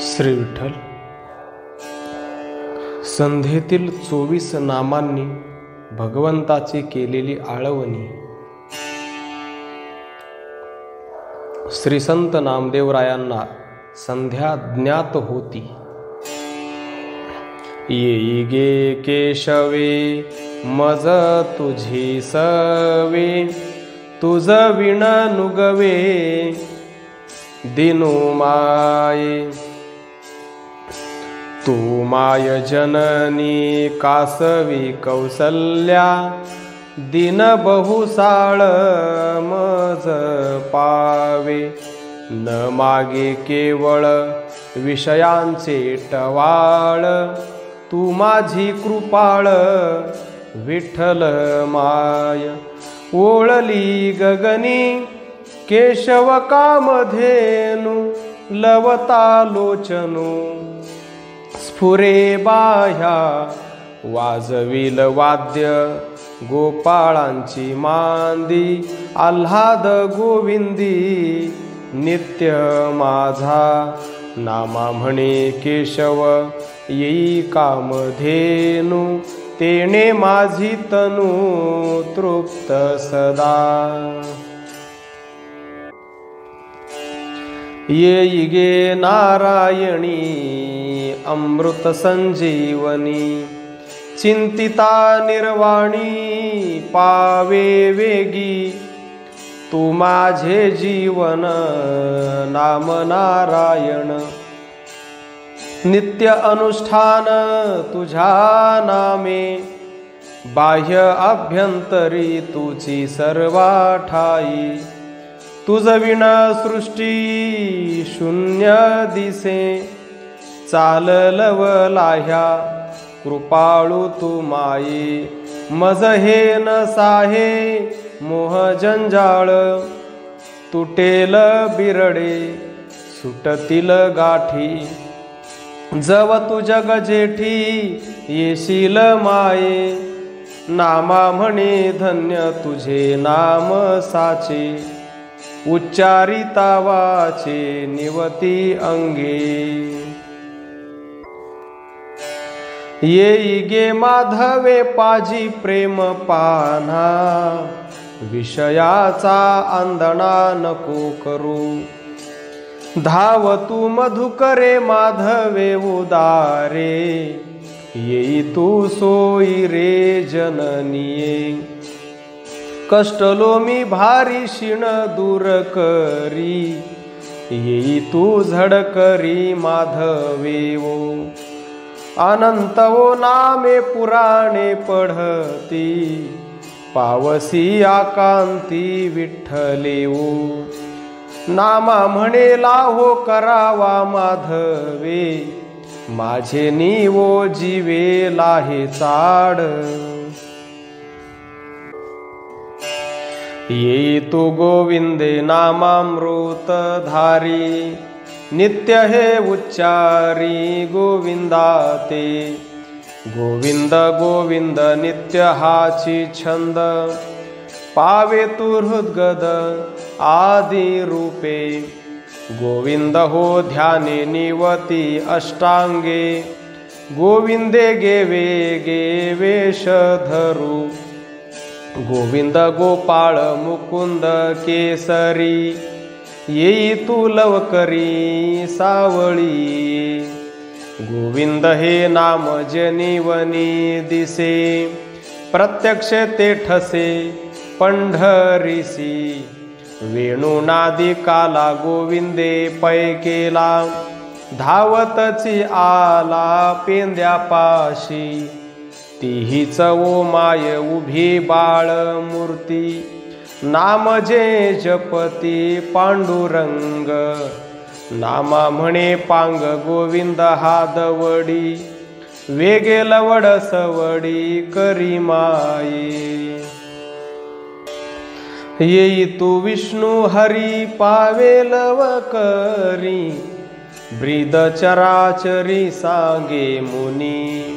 श्री विठ्ठल संध्येतील 24 नामांनी भगवंताची केलेली आळवणी. श्री संत नामदेवरायांना संध्या ज्ञात होती. येई गे केशवे मज तुझी सवे, तुझ विण नुगवे दिनू माये. तू माय जननी कासवी कौसल्या, दिन बहुसाळ मज पावे. न मागे केवळ विषयांचे टवाळ, तू माझी कृपाळ विठ्ठल माय. ओळली गगनी केशव कामधेनु, लवता लोचनु स्फुरे बाह्या. वाजविल वाद्य गोपाळांची मांदी, आल्हाद गोविंदी नित्य माझा. नामा म्हणे केशव येई कामधेनु, तेणे माझी तनु तृप्त सदा. येई गे नारायणी अमृत संजीवनी, चिंतिता निर्वाणी पावे वेगी. तू माझे जीवन नाम नारायण, नित्य अनुष्ठान तुझ्या नामे. बाह्य अभ्यंतरी तुझी सर्वा ठाई, तुझ विण सृष्टी शून्य दिसे. चाललव लाह्या कृपाळू तू माये, मज हे न साहे मोह जंजाळ. तुटेल बिरडे सुटतील गाठी, जव तू जग जेठी येशील माये. नामा म्हणे धन्य तुझे नाम साचे, उच्चारिता वाचे निवती अंगे. येई गे माधवे पाजी प्रेम पाना, विषयाचा आंदणा नको करू. धाव तू मधुकरे माधवे उदारे, येई तू सोई रे जननिये. कष्टलो मी भारी शिण दूर करी, येई तू झडकरी माधवे ओ. अनंत ओ नामे पुराणे पढती, पावसी आकांती विठ्ठले ओ. नामा म्हणे लाहो करावा माधवे, माझे नीवो जीवे लाहे चाड. येई तू गोविंदे नामामृत धारी, नित्य हे उच्चारी गोविंदा ते. गोविंद गोविंद नित्य हाची छंद, पावे तू हृद्गद आदि रूपे. गोविंद हो ध्याने निवती अष्टांगे, गोविंदे गेवे गेवेश धरू. गोविंद गोपाळ मुकुंद केसरी, येई तू लवकरी सावळी. गोविंद हे नाम जनिवनी दिसे, प्रत्यक्ष ते ठसे पंढरीसी. वेणुनादी काला गोविंदे पै केला, धावतची आला पेंद्यापाशी. तीहीच ओ माय उभी बाळ मूर्ती, नाम जे जपती पांडुरंग. नामा म्हणे पांग गोविंद हादवडी, वेगे लवड सवडी करी माये. येई तू विष्णू हरी पावे लव करी, ब्रीद चराचरी सांगे मुनी.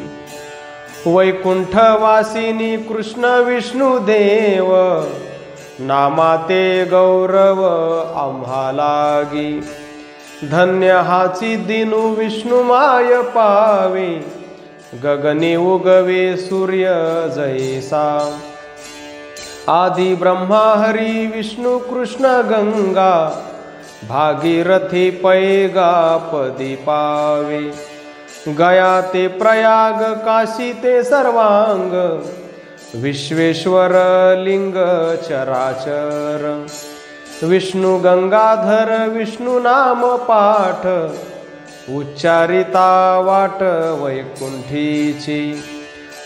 वैकुंठ वासिनी कृष्ण विष्णू देव, नामाते गौरव आम्हा लागी. धन्य हाची दिनू विष्णू माय पावे, गगने उगवे सूर्य जैसा। आदि ब्रह्मा हरी विष्णू कृष्ण गंगा, भागीरथी पैगा पदी पावे। गया ते प्रयाग काशी ते सर्वांग, विश्वेश्वर लिंग चराचर। विष्णु गंगाधर विष्णु नाम पाठ, उच्चारिता वाट वैकुंठीची।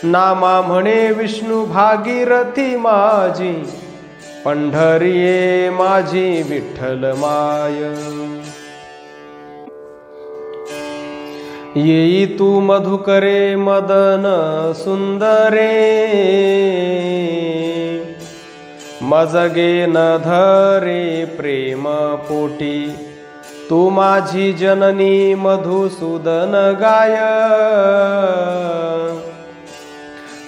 नामा म्हणे विष्णु भागीरथी माझी, पंढरीये माझी विठ्ठल माय। येई तू मधुकरे मदन सुंदरे, मजगे न धरे प्रेम पोटी। तू माझी जननी मधुसूदन गाय,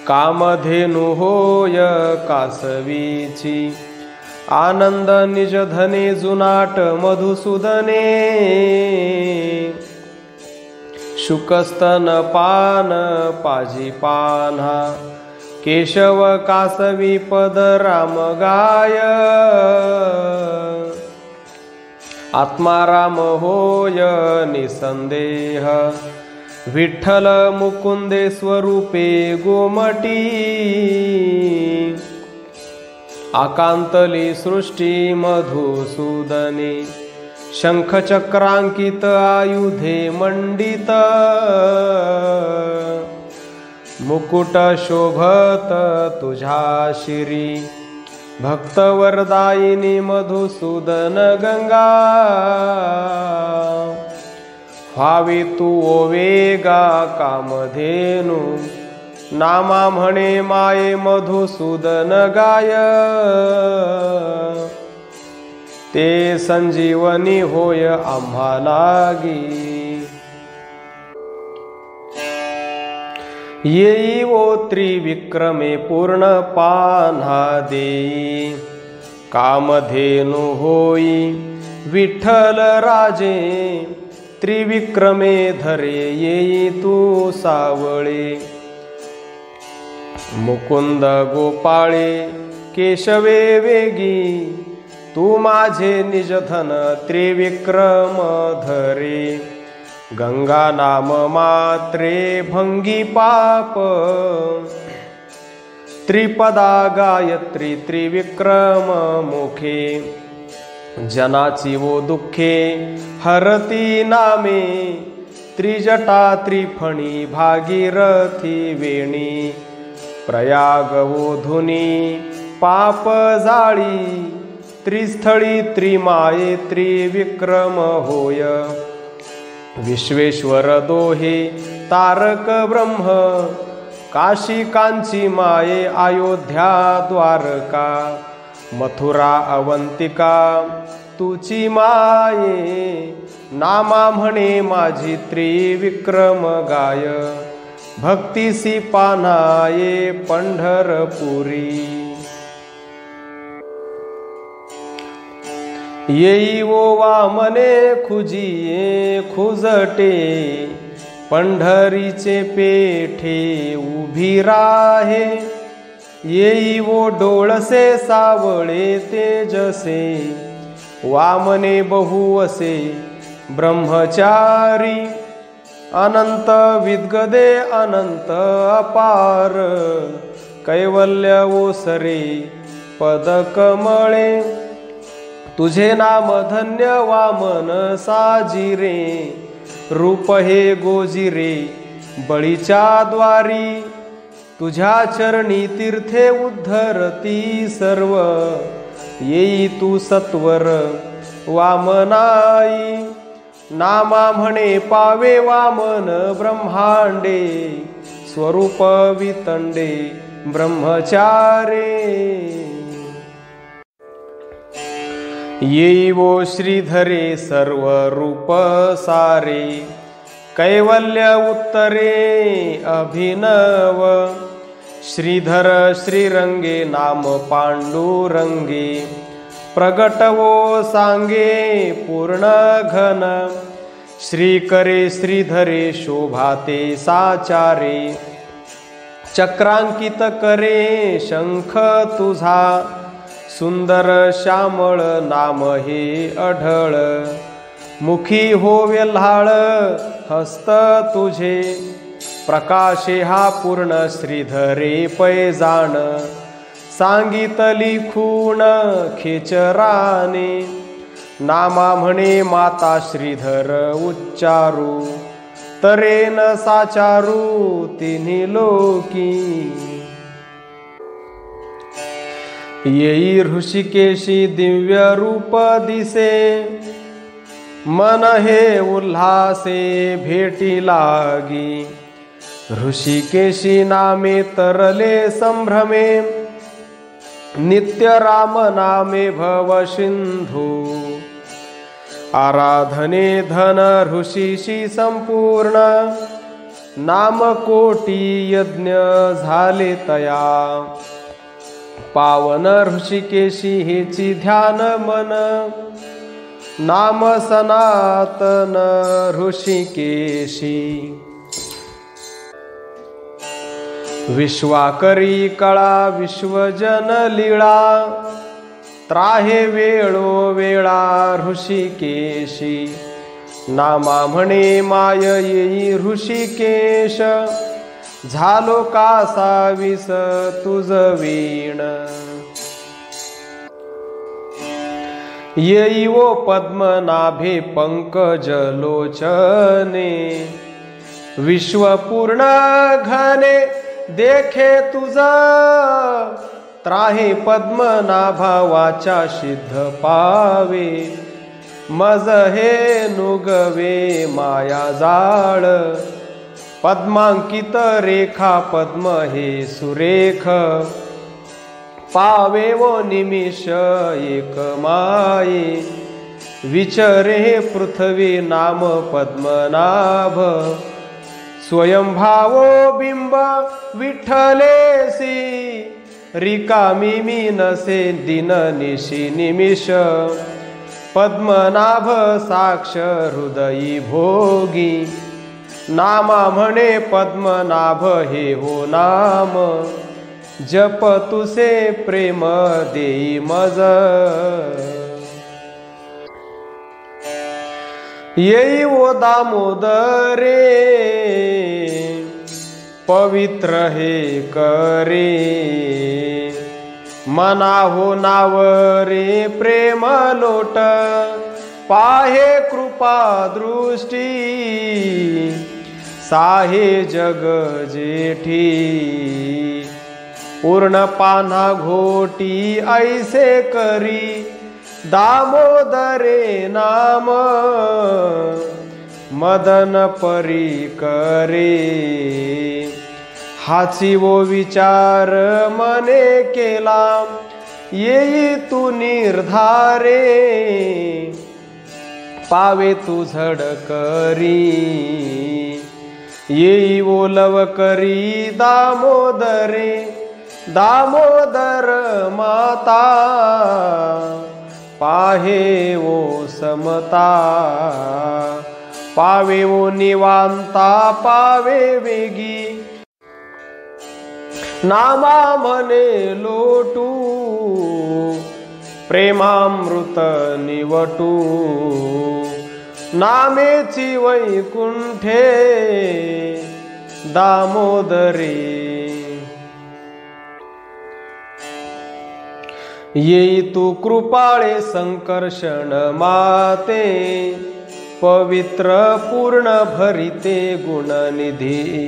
कामधेनु होय कासवीची। आनंद निज धने जुनाट मधुसूदने, शुकस्तन पान पाजी पान्हा। केशव कासवी पद राम गाय, आत्मा राम होय निसंदेह। विठ्ठल मुकुंदे स्वरूपे गोमटी, आकांतली सृष्टी मधुसूदने। शंख चक्रांकित आयुधे मंडित, मुकुट शोभत तुझ्या शिरी। भक्तवरदायिनी मधुसूदन गंगा, व्हावी तू ओवेगा कामधेनु। नामा म्हणे माये मधुसूदन गाय, ते संजीवनी होय आम्हा लागी। येई वो त्रिविक्रमे पूर्ण पान्हा देई, कामधेनु होई विठ्ठल राजे। त्रिविक्रमे धरे येई तू सावळे, मुकुंद गोपाळे केशवे वेगी। तू माझे निजधन त्रिविक्रम धरे, गंगा नाम मात्रे भंगी पाप। त्रिपदा गायत्री त्रिविक्रम मुखे, जनाची वो दुःखे हरती नामे। त्रिजटा त्रिफणी भागीरथी वेणी, प्रयाग वो धुनी पाप जाळी। त्रिस्थळी त्रिमाये त्रिविक्रम होय, विश्वेश्वर दोहे तारक ब्रह्म। काशी कांची माये अयोध्या द्वारका, मथुरा अवंतिका तुची माये। नामा म्हणे माझी त्रिविक्रम गाय, भक्तीसी पानाये पंढरपुरी। येई वो वामने खुजिये खुजटे, पंढरीचे पेठे उभी राहे। येई वो डोळसे सावळे तेजसे, वामने बहुवसे ब्रह्मचारी। अनंत विद्गदे अनंत अपार, कैवल्य ओसरे पदकमळे। तुझे नाम धन्य वामन साजिरे, रूप हे गोजिरे बळीच्या द्वारी। तुझ्या चरणी तीर्थे उद्धरती सर्व, येई तू सत्वर वामनाई। नामा म्हणे पावे वामन ब्रह्मांडे, स्वरूप वितंडे ब्रह्मचारे। येई वो श्रीधरे सर्व रूप सारे, कैवल्य उत्तरे अभिनव। श्रीधर श्रीरंगे नाम पांडुरंगे, प्रगटवो सांगे पूर्ण घन, श्री करे श्रीधरे शोभाते साचारे, चक्रांकित करे शंख तुझा, सुंदर श्यामळ नाम हे अढळ, मुखी हो वेल्हाळ हस्त तुझे, प्रकाशे हा पूर्ण श्रीधरे पैजाण, सांगितली खूण खेचराने, नामा म्हणे माता श्रीधर उच्चारू, तरेन साचारू तिन्ही लोकी, येई ऋषिकेशी दिव्य रूप दिसे, मन हे उल्हासे भेटी लागी, ऋषिकेशी नामे तरले संभ्रमे, नित्य राम नामे भव सिंधू, आराधने धन ऋषीशी संपूर्ण, नाम कोटी यज्ञ झाले तया, पावन ऋषिकेशी हेची ध्यान मन, नाम सनातन ऋषिकेशी, विश्वाकरी कळा विश्वजन लीळा, त्राहे वेळो वेळा ऋषिकेशी, नामा म्हणे माय येई ऋषिकेश, झालो कासा विस तुझ वीण, येई वो पद्मनाभे पंकज लोचने, विश्वपूर्ण घने देखे तुझ, त्राहे पद्मनाभा वाचा सिद्ध पावे, मज हे नुगवे माया जाळ, पद्मांकित रेखा पद्म हे सुरेख, पावे वो निमिष एक माये, विचरे पृथ्वी नाम पद्मनाभ, स्वयंभावो बिंब विठ्ठलेसी, रिकामी मीनसे दिन निशी निमिष, पद्मनाभ साक्ष हृदयी भोगी, नामा म्हणे पद्मनाभ हे हो नाम, जप तुसे प्रेम देई मज, येई वो दामोदरे पवित्र हे करे, मना हो नाव रे प्रेम लोट, पाहे कृपा दृष्टी, साहे जग जेठी, पूर्ण पाना घोटी ऐसे करी, दामोदरे नाम मदन परी करे, हाची वो विचार मने केला, येई तू निर्धारे, पावे तू झडकरी, येई वो लव करी दामोदरे, दामोदर माता, पाहे वो समता, पावे वो निवांता, पावे वेगी, नामा मने लोटू, प्रेमामृत निवटू, नामेची वैकुंठे दामोदरे, येई तू कृपाळे संकर्षण माते, पवित्र पूर्ण भरिते गुणनिधी,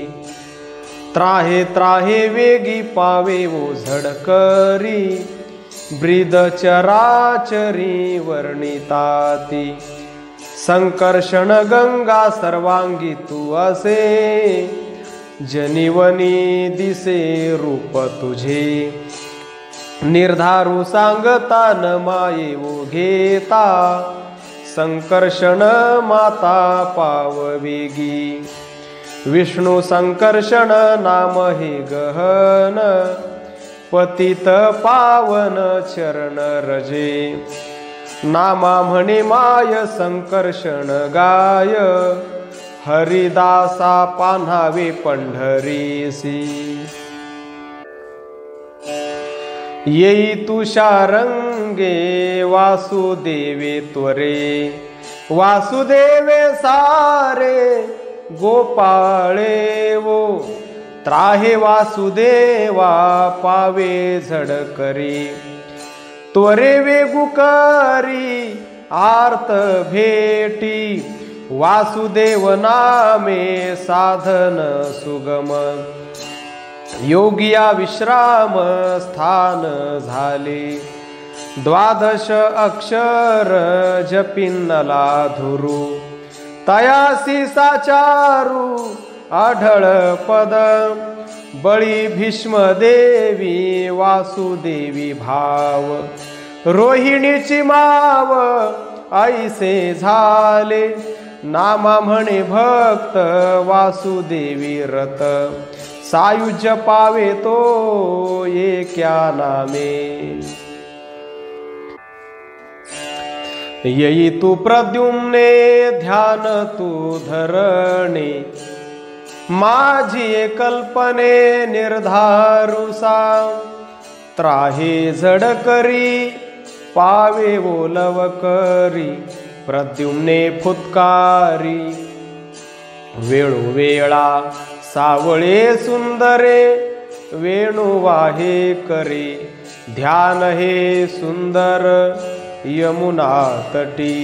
त्राहे त्राहे वेगी पावे वो झडकरी, ब्रीद चराचरी वर्णिताती, संकर्षण गंगा सर्वांगी तू असे, जनिवनी दिसे रूप तुझे, निर्धारू सांगता न माये वो घेता, संकर्षण माता पाववेगी, विष्णू संकर्षण नाम हे गहन, पतित पावन चरण रजे। नामा म्हणे माय संकर्षण गाय, हरिदासा पान्हावे पंढरीसी। येई तुषारंगे वासुदेवे त्वरे, वासुदेवे सारे गोपाळे वो। त्राहे वासुदेवा पावे झडकरी, त्वरे वेगू करी आर्त भेटी। वासुदेव नामे साधन सुगम, योगिया विश्राम स्थान झाले। द्वादश अक्षर जपिन्नला धुरू, तयासी साचारू आढळ पद। बळी भीष्म देवी वासुदेवी भाव, रोहिणीची माव ऐसे झाले। नामा म्हणे भक्त वासुदेवी रत, सायुज्य पावे तो एक्या नामे। येई तू प्रद्युम्ने ध्यान तू धरणे, माझी कल्पने निर्धारुसा। त्राहे जड करी पावे ओलव करी, प्रद्युम्ने फुत्कारी। वेळोवेळा सावळे सुंदरे, वेणुवाहे करे ध्यान हे सुंदर यमुना तटी।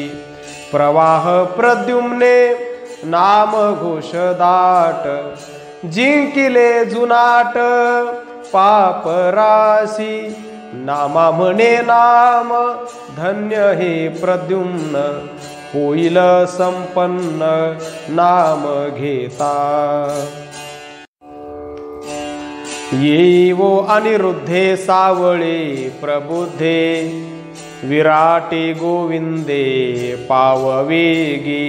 प्रवाह प्रद्युम्ने नाम घोष दाट, जिंकिले जुनाट पाप राशी। नामा म्हणे नाम धन्य हे प्रद्युम्न, होईल संपन्न नाम घेता। येई वो अनिरुद्धे सावळे प्रबुद्धे, विराटे गोविंदे पाववेगी।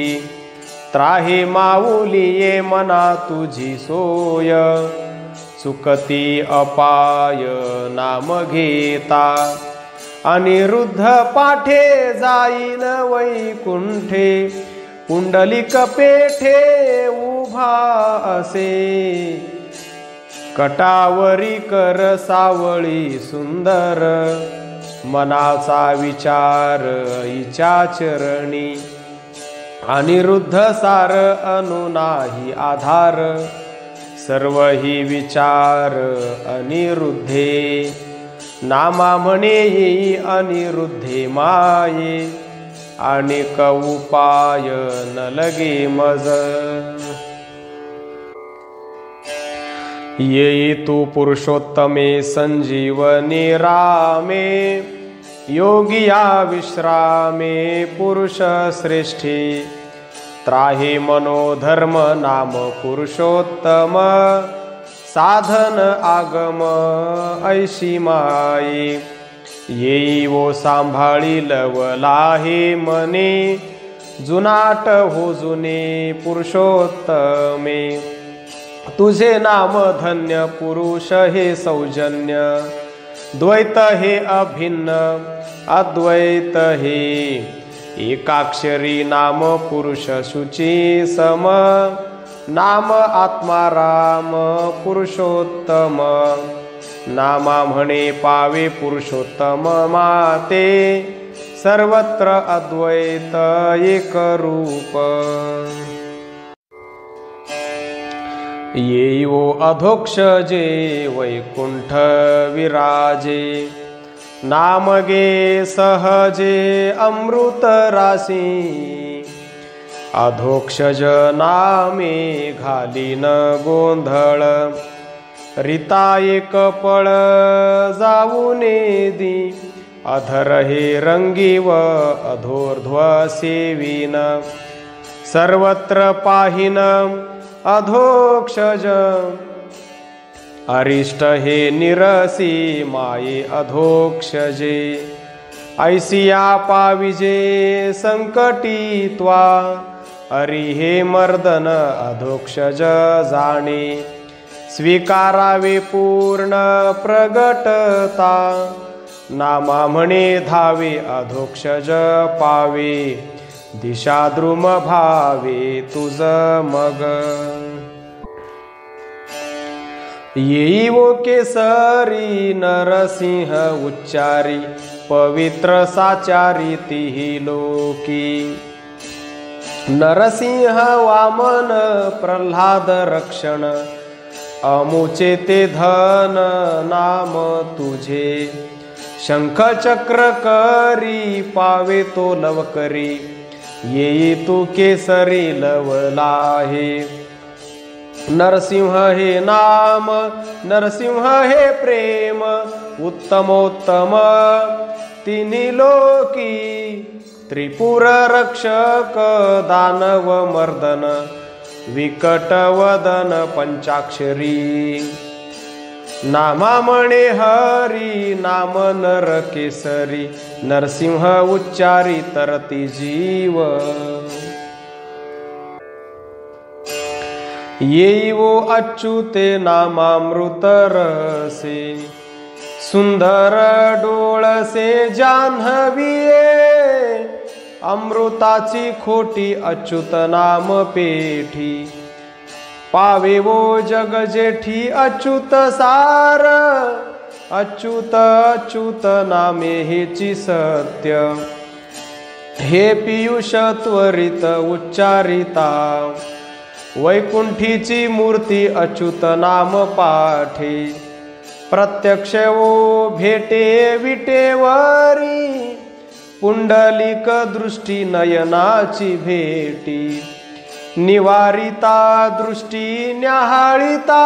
त्राहे माऊलिये मना तुझी सोय, चुकती अपाय नाम घेता। अनिरुद्ध पाठे जाईन वैकुंठे, पुंडलिक पेठे उभा असे। कटावरी कर सावळी सुंदर, मनाचा विचार इच्या चरणी। अनिरुद्ध सार अनु नाही आधार, सर्व ही विचार अनिरुद्धे। नामा म्हणे येई अनिरुद्धे माये, अनेक उपाय न लगे मज। येई तू पुरुषोत्तमे संजीवनी रामे, योगिया विश्रामे पुरुष श्रेष्ठी। त्राहे मनोधर्म नाम पुरुषोत्तम, साधन आगम ऐशी माये। येई वो सांभाळी लवलाहे मने, जुनाट हो जुने पुरुषोत्तमे। तुझे नाम धन्य पुरुष हे सौजन्य, द्वैत हे अभिन्न अद्वैत हे। एकाक्षरी नाम पुरुष शुची सम, नाम आत्मा राम पुरुषोत्तम। नामा म्हणे पावे पुरुषोत्तम माते, सर्वत्र अद्वैत एक रूप। येई वो अधोक्ष जे वैकुंठ विराजे, नाम गे सहजे अमृत राशी। अधोक्षज नामे घालीन गोंधळ, रीता एक पळ जाऊने दी। अधर हे रंगीव अधोर्ध्व सेवीन, सर्वत्र पाहिन अधोक्षज। अरिष्ट हे निरसी माये अधोक्षजे, ऐसिया पाविजे संकटी त्वा। अरि हे मर्दन अधोक्षज जाणे, स्वीकारावे पूर्ण प्रगटता, नामा म्हणे धावे अधोक्षज पावे, दिशा द्रुम भावे तुझ मग. येई वो केसरी नरसिंह उच्चारी, पवित्र साचारी तिही लोकी. नरसिंह वामन प्रल्हाद रक्षण, अमुचे ते धन नाम तुझे. शंख चक्र करी पावे तो लवकरी, येई तू केसरी लवला हे. नरसिंह हे नाम नरसिंह हे प्रेम, उत्तमोत्तम तिन्ही लोकी. त्रिपुर रक्षक दानव मर्दन, विकट वदन पंचाक्षरी. नामा म्हणे हरी नाम नर केसरी, नरसिंह उच्चारी तरती जीव. येई वो अच्युते नामामृत रसे, सुंदर डोळसे जान्हवीये. अमृताची खोटी अच्युत नाम पेठी, पावे वो जग जेठी अच्युत सार. अच्युत अच्युत नामे हेची सत्य, हे पियुष त्वरित उच्चारिता. वैकुंठीची मूर्ती अच्युत नाम पाठे, प्रत्यक्ष वो भेटे विटेवरी. पुंडलिक दृष्टी नयनाची भेटी, निवारिता दृष्टी न्याहाळिता.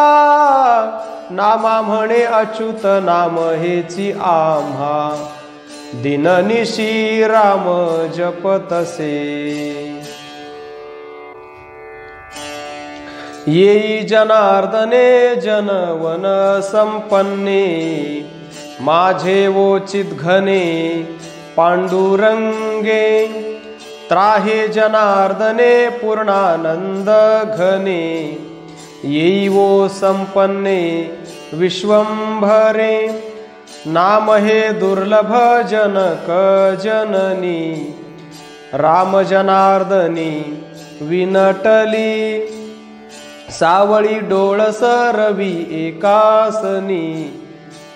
नामा म्हणे अच्युत नाम हेची आम्हा, दिननिशी राम जपतसे. येई जनार्दने जनवन संपन्ने, माझे वो चिद्घने पांडुरंगे. त्राहे जनार्दने पूर्णानंद घने, येई वो संपन्ने विश्वंभरे. नाम हे दुर्लभ जनक जननी, राम जनार्दनी विनटली. सावळी डोळस रवी एकासनी,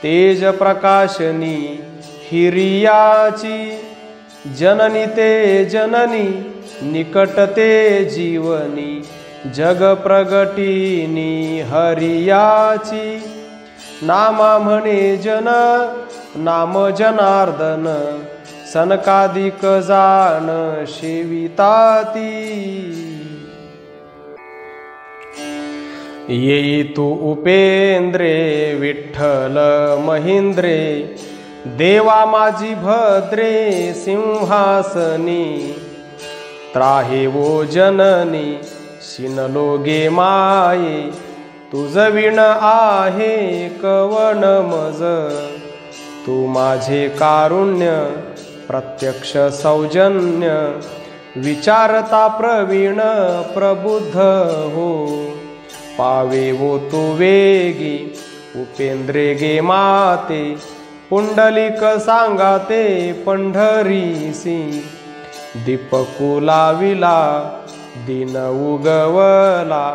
तेज प्रकाशनी हिरियाची. जननी ते जननी निकटते जीवनी, जग प्रगटीनी हरियाची. नामा म्हणे जन नाम जनार्दन, सनकादिक जाण सेविताती. येई तू उपेंद्रे विठ्ठल महेंद्रे, देवा माझी भद्रे सिंहासनी. त्राहे वो जननी शिनलोगे माये, तुझ विण आहे कवन मज. तू माझे कारुण्य प्रत्यक्ष सौजन्य, विचारता प्रवीण प्रबुद्ध हो. पावे वो तू वेगी उपेंद्रे गे माते, पुंडलिक सांगाते पंढरीसी. दीपकुला विला दिन उगवला,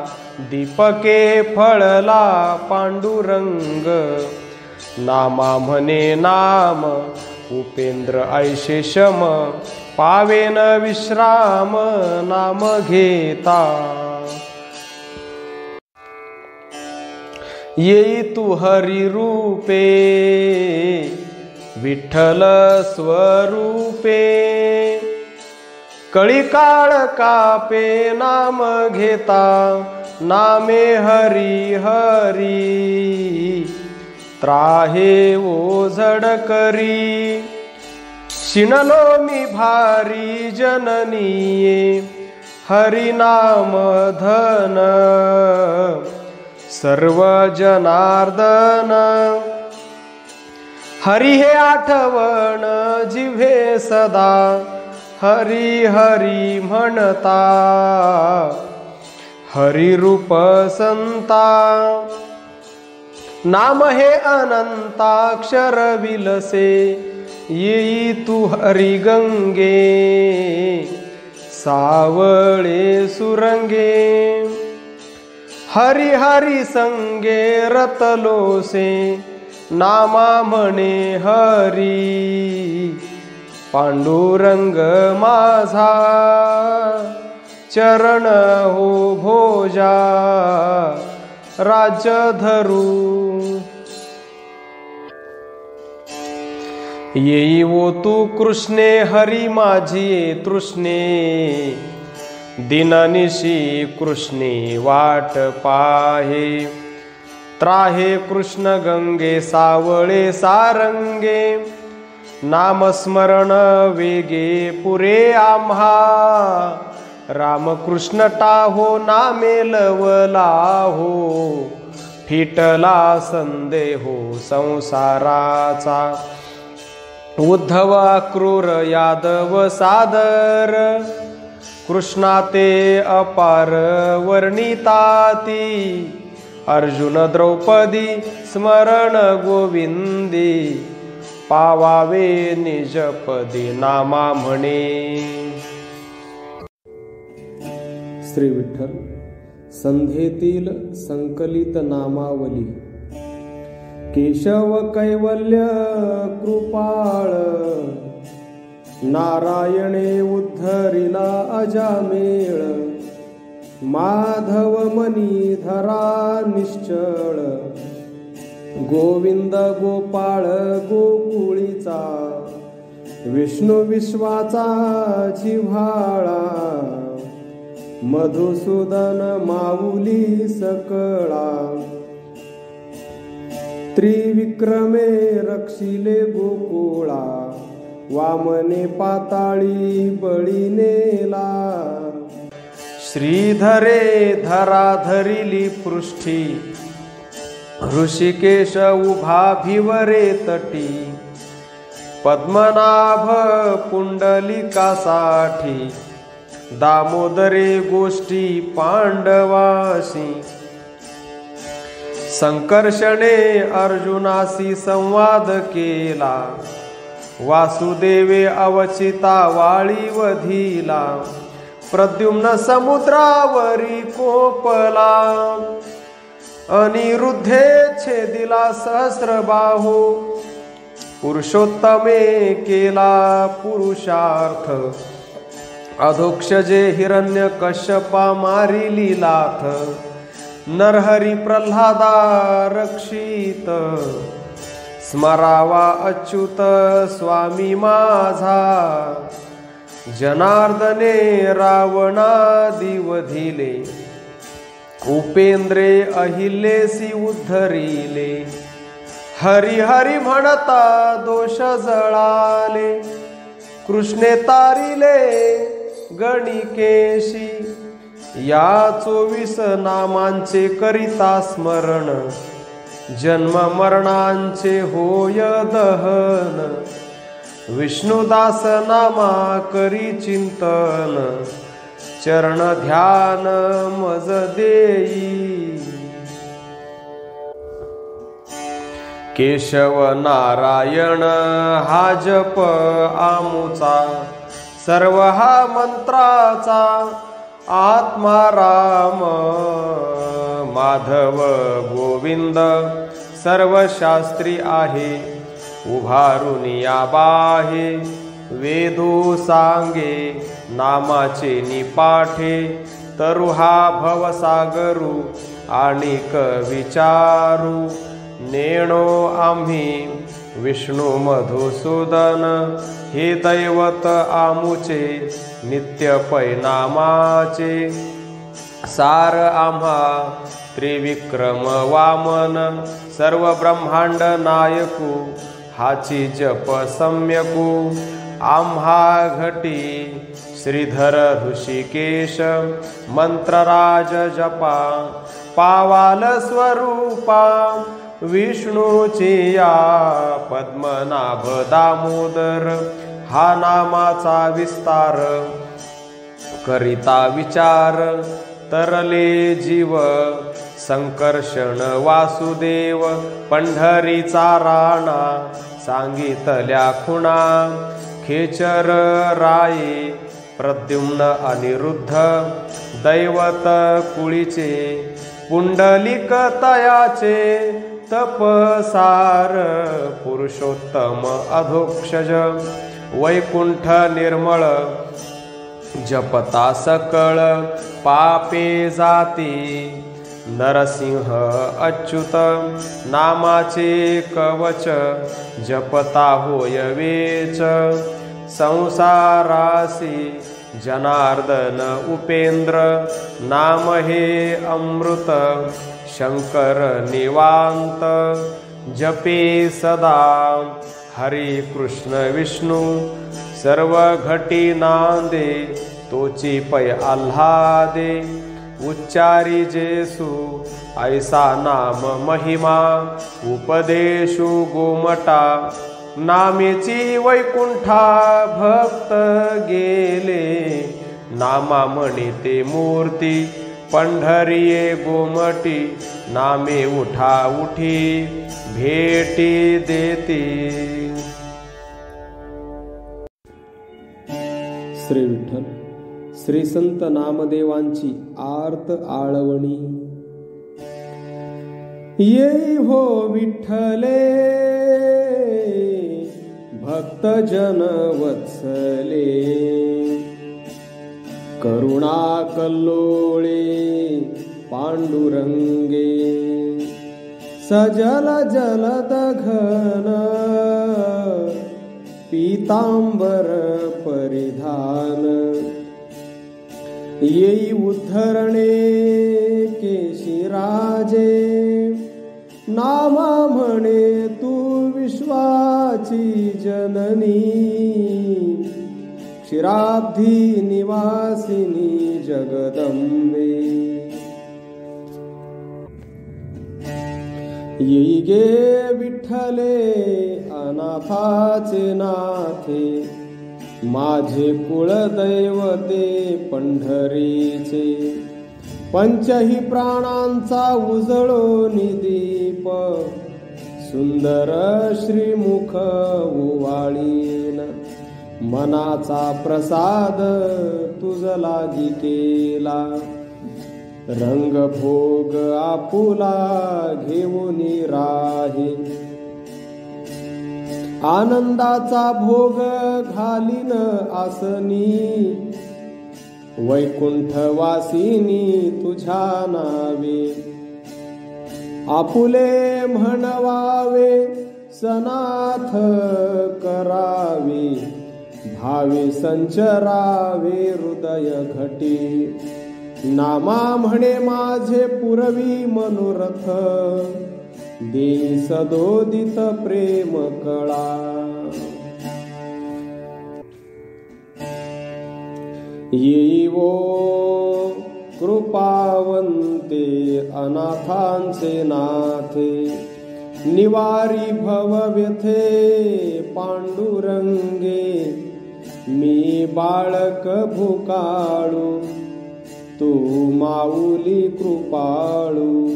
दीपके फळला पांडुरंग. नामा म्हणे नाम उपेंद्र ऐशे शम, पावेन विश्राम नाम घेता. येई तू हरी रूपे विठ्ठल स्वरूपे. कळी काळ कापे नाम घेता, नामे हरी हरी. त्राहे ओझड करी, शिणलो मी भारी जननीये. हरी नाम धन सर्व जनार्दन. हरी हे आठवण जिव्हे सदा, हरी हरी म्हणता. हरी रूप संता, नाम हे अनंताक्षर विलसे, येई तू हरी गंगे, सावळे सुरंगे. हरी हरी संगे रतलोसे, नामा म्हणे हरी, पांडुरंग माझा, चरण हो भोजा, राज्य धरू. येई वो तू कृष्णे, हरी माझी तृष्णे, दिननिशी कृष्णे वाट पाहे. त्राहे कृष्ण गंगे, सावळे सारंगे, नामस्मरण वेगे पुरे आम्हा. रामकृष्ण टाहो, नामे लवला हो, फिटला संदेहो संसाराचा. उद्धव क्रूर यादव सादर, कृष्णा ते अपार वर्णिताती. अर्जुन द्रौपदी स्मरण गोविंदी, पावावे निजपदी नामा म्हणे. श्री विठ्ठल संध्येतील संकलित नामावली. केशव कैवल्य कृपाळ, नारायणे उद्धरिला अजामेळ. माधव मणिधरा निश्चळ, गोविंद गोपाळ गोकुळीचा. विष्णू विश्वाचा जिव्हाळा, मधुसूदन माऊली सकळा. त्रिविक्रमे रक्षिले गोकुळा, वामने पाताळी बळी नेला. श्रीधरे धरा धरिली पृष्ठी, ऋषिकेश उभा भिवरे तटी. पद्मनाभ पुंडलिकासाठी, दामोदरे गोष्टी पांडवाशी. संकर्षणे अर्जुनाशी संवाद केला, वासुदेवे अवचिता वाळी वधिला. प्रद्युम्न समुद्रावरी कोपला, अनिरुद्धे छेदिला सहस्रबाहू. पुरुषोत्तमे केला पुरुषार्थ, अधोक्षजे हिरण्य कश्यपा मारिली लाथ. नरहरी प्रल्हादा रक्षित, स्मरावा अच्युत स्वामी माझा. जनार्दने रावणादि वधिले, उपेंद्रे अहिल्यासी उद्धरिले. हरी हरी म्हणता दोष जळाले, कृष्णे तारिले गणिकेशी. या 24 नामांचे करिता स्मरण, जन्म मरणांचे होय दहन. विष्णुदास नामा करी चिंतन, चरण ध्यान मज देई. केशव नारायण हा जप आमुचा, सर्व हा मंत्राचा. आत्मा राम माधव गोविंद, सर्व शास्त्री आहे. उभारून या बाहे, वेदू सांगे नामाचे निपाठे. तरु हा भवसागरू आणिक विचारू. नेणो आम्ही विष्णू मधुसूदन, हे दैवत आमुचे नित्य पैनामाचे. सार आम्हा त्रिविक्रम वामन, सर्व ब्रह्मांड नायकू. हाची जप सम्यकू. आम्हा घटी श्रीधर ऋषिकेश, मंत्रराज जपा पावाल स्वरूपा. विष्णूची या पद्मनाभ दामोदर, हा नामाचा विस्तार करिता विचार. तरले जीव संकर्षण वासुदेव पंढरीचा राणा सांगितल्या खुणा खेचर राये प्रद्युम्न अनिरुद्ध दैवत कुळीचे पुंडलिक तयाचे तपसार पुरुषोत्तम अधोक्षज वैकुंठ निर्मळ जपता सकळ पापे जाती नरसिंह अच्युत नामाचे कवच जपता होय वेच संसारासी जनार्दन उपेंद्र नाम हे अमृत शंकर निवांत जपे सदा हरी कृष्ण विष्णू सर्व घटी नांदे तोची पै आल्हादे उच्चारी जेसु ऐसा नाम महिमा उपदेशु गोमटा नामेची वैकुंठा भक्त गेले नामा म्हणिते मूर्ती पंढरीये गोमटी नामे उठा उठी भेटी देती. श्री विठ्ठल श्री संत नामदेवांची आर्त आळवणी. येई हो विठ्ठले भक्त जन वत्सले करुणा कल्लोळे पांडुरंगे सजल जलद घन पीतांबर परिधान येई उद्धरणे केशिराजे नामा म्हणे तू विश्वाची जननी क्षीराब्धी निवासिनी जगदंबे. येई गे विठ्ठले अनाथाचे नाथे माझे कुळदैवते पंढरीचे पंचही प्राणांचा उजळो निदीप सुंदर श्रीमुख ओवाळीन मनाचा प्रसाद तुझ लागी केला रंग भोग आपुला घेऊन राही आनंदाचा भोग घालीन आसनी वैकुंठवासिनी तुझ्या नावे आपुले म्हणवावे सनाथ करावे भावे संचरावे हृदय घटी नामा म्हणे माझे पुरवी मनोरथ देई सदोदित प्रेम कळा. येई वो कृपावंते अनाथांचे नाथे निवारी भव व्यथे पांडुरंगे मी बाळक भुकाळू तू माऊली कृपाळू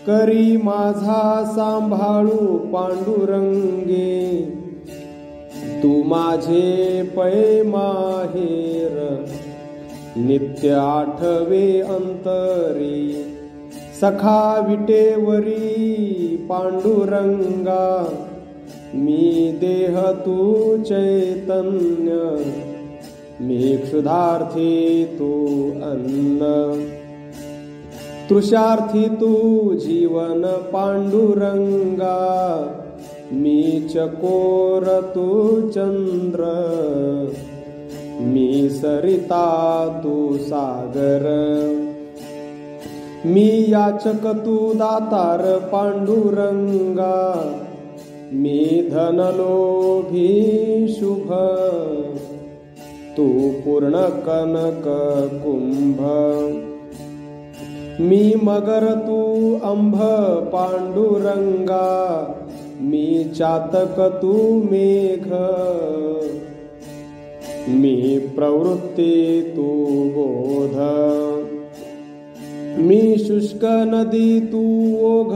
करी माझा सांभाळू पांडुरंगे तू माझे पै माहेर नित्य आठवे अंतरी सखा विटेवरी पांडुरंगा मी देह तू चैतन्य मी क्षुधार्थी तू अन्न तृषार्थी तू जीवन पांडुरंगा मी चकोर तू चंद्र मी सरिता तू सागर मी याचक तू दातार पांडुरंगा मी धनलोभी शुभ तू पूर्ण कनक कुंभ मी मगर तू अंभ पांडुरंगा मी चातक तू मेघ मी प्रवृत्ती तू बोध मी शुष्क नदी तू ओघ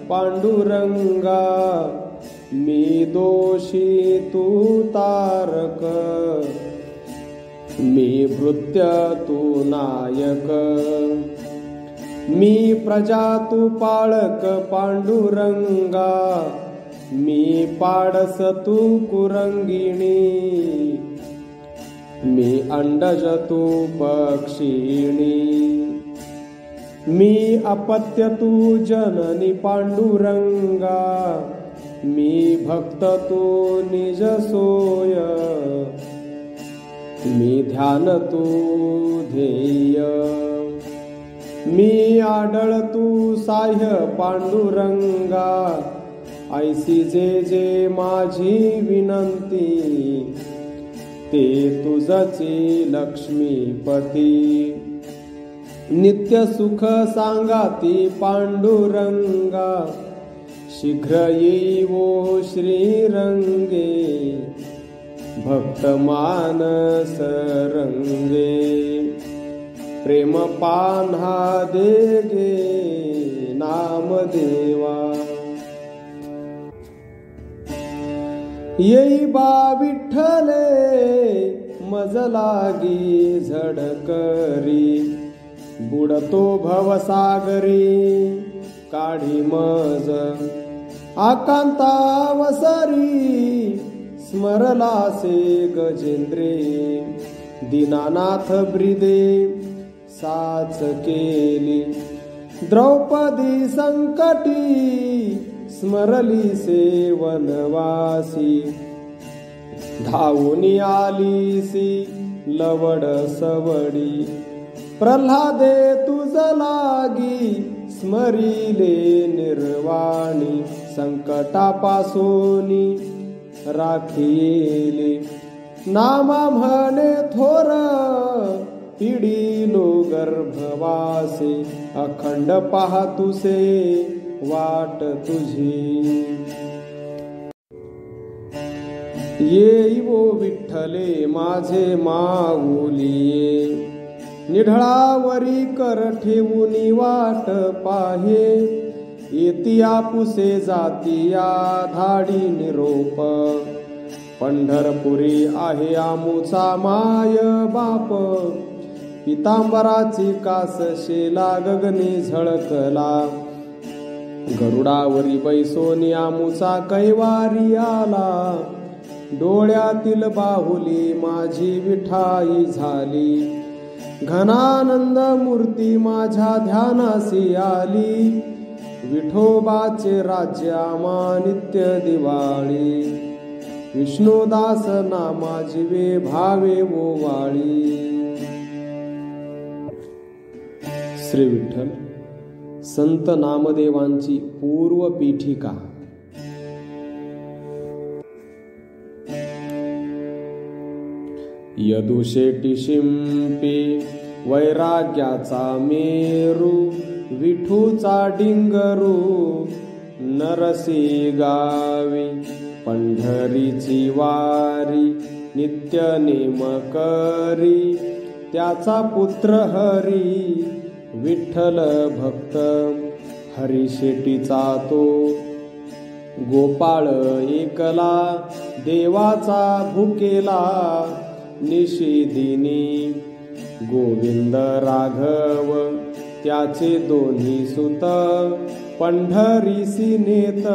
पांडुरंगा, मी दोषी तू तारक, मी भृत्य तू नायक, मी प्रजा तू पाळक पांडुरंगा, मी पाडस तू कुरंगिणी, मी अंडज तू पक्षिणी, मी अपत्य तू जननी पांडुरंगा, मी भक्त तू निज सोय, मी ध्यान तू ध्येय, मी आढळ तू साह्य पांडुरंगा, ऐसी जे जे माझी विनंती, ते तुझची लक्ष्मीपती, नित्य सुख सांगाती पांडुरंगा, शीघ्र येईवो श्रीरंगे, भक्त मानस रंगे, प्रेम पान्हा देगे नामदेवा, येई बा विठ्ठले मज लागी झडकरी, बुडतो भवसागरी काढी मज, आकांतावसरी स्मरलासे गजेंद्रे, दीनानाथ ब्रिदे साच केली, द्रौपदी संकटी स्मरलीसे वनवासी, धावून आलीसी लवड सवडी, प्रल्हादे तुझ लागी स्मरिले निर्वाणी, संकटापासूनी राखिले, नामा म्हणे थोर पिढीलो गर्भवासे, अखंड पाहतुसे वाट तुझी, येईवो विठ्ठले माझे माऊलिये, निढळावरी कर ठेवूनी वाट पाहे, येती आपुसे जातिया धाडी निरोप, पंढरपुरी आहे आमुचा माय बाप, पितांबराची कास शेला गगनी झळकला, गरुडावरी बैसोनी आमुचा कैवारी आला, डोळ्यातील बाहुली माझी विठाई झाली, घनानंद मूर्ती माझ्या ध्यानासी आली, विठोबाचे राज्य आम्हा नित्य दिवाळी, विष्णुदास नामा जीवे भावे ओवाळी. श्री विठ्ठल संत नामदेवांची पूर्व पीठिका. यदुशेटी शिंपी वैराग्याचा मेरू, विठूचा डिंगरू नरसी गावी, पंढरीची वारी नित्य नेम करी, त्याचा पुत्र हरी विठ्ठल भक्त, हरी शेटीचा तो गोपाळ एकला, देवाचा भुकेला निशिदिनी, गोविंद राघव त्याचे दोन्ही सुत, पंढरीसी नेत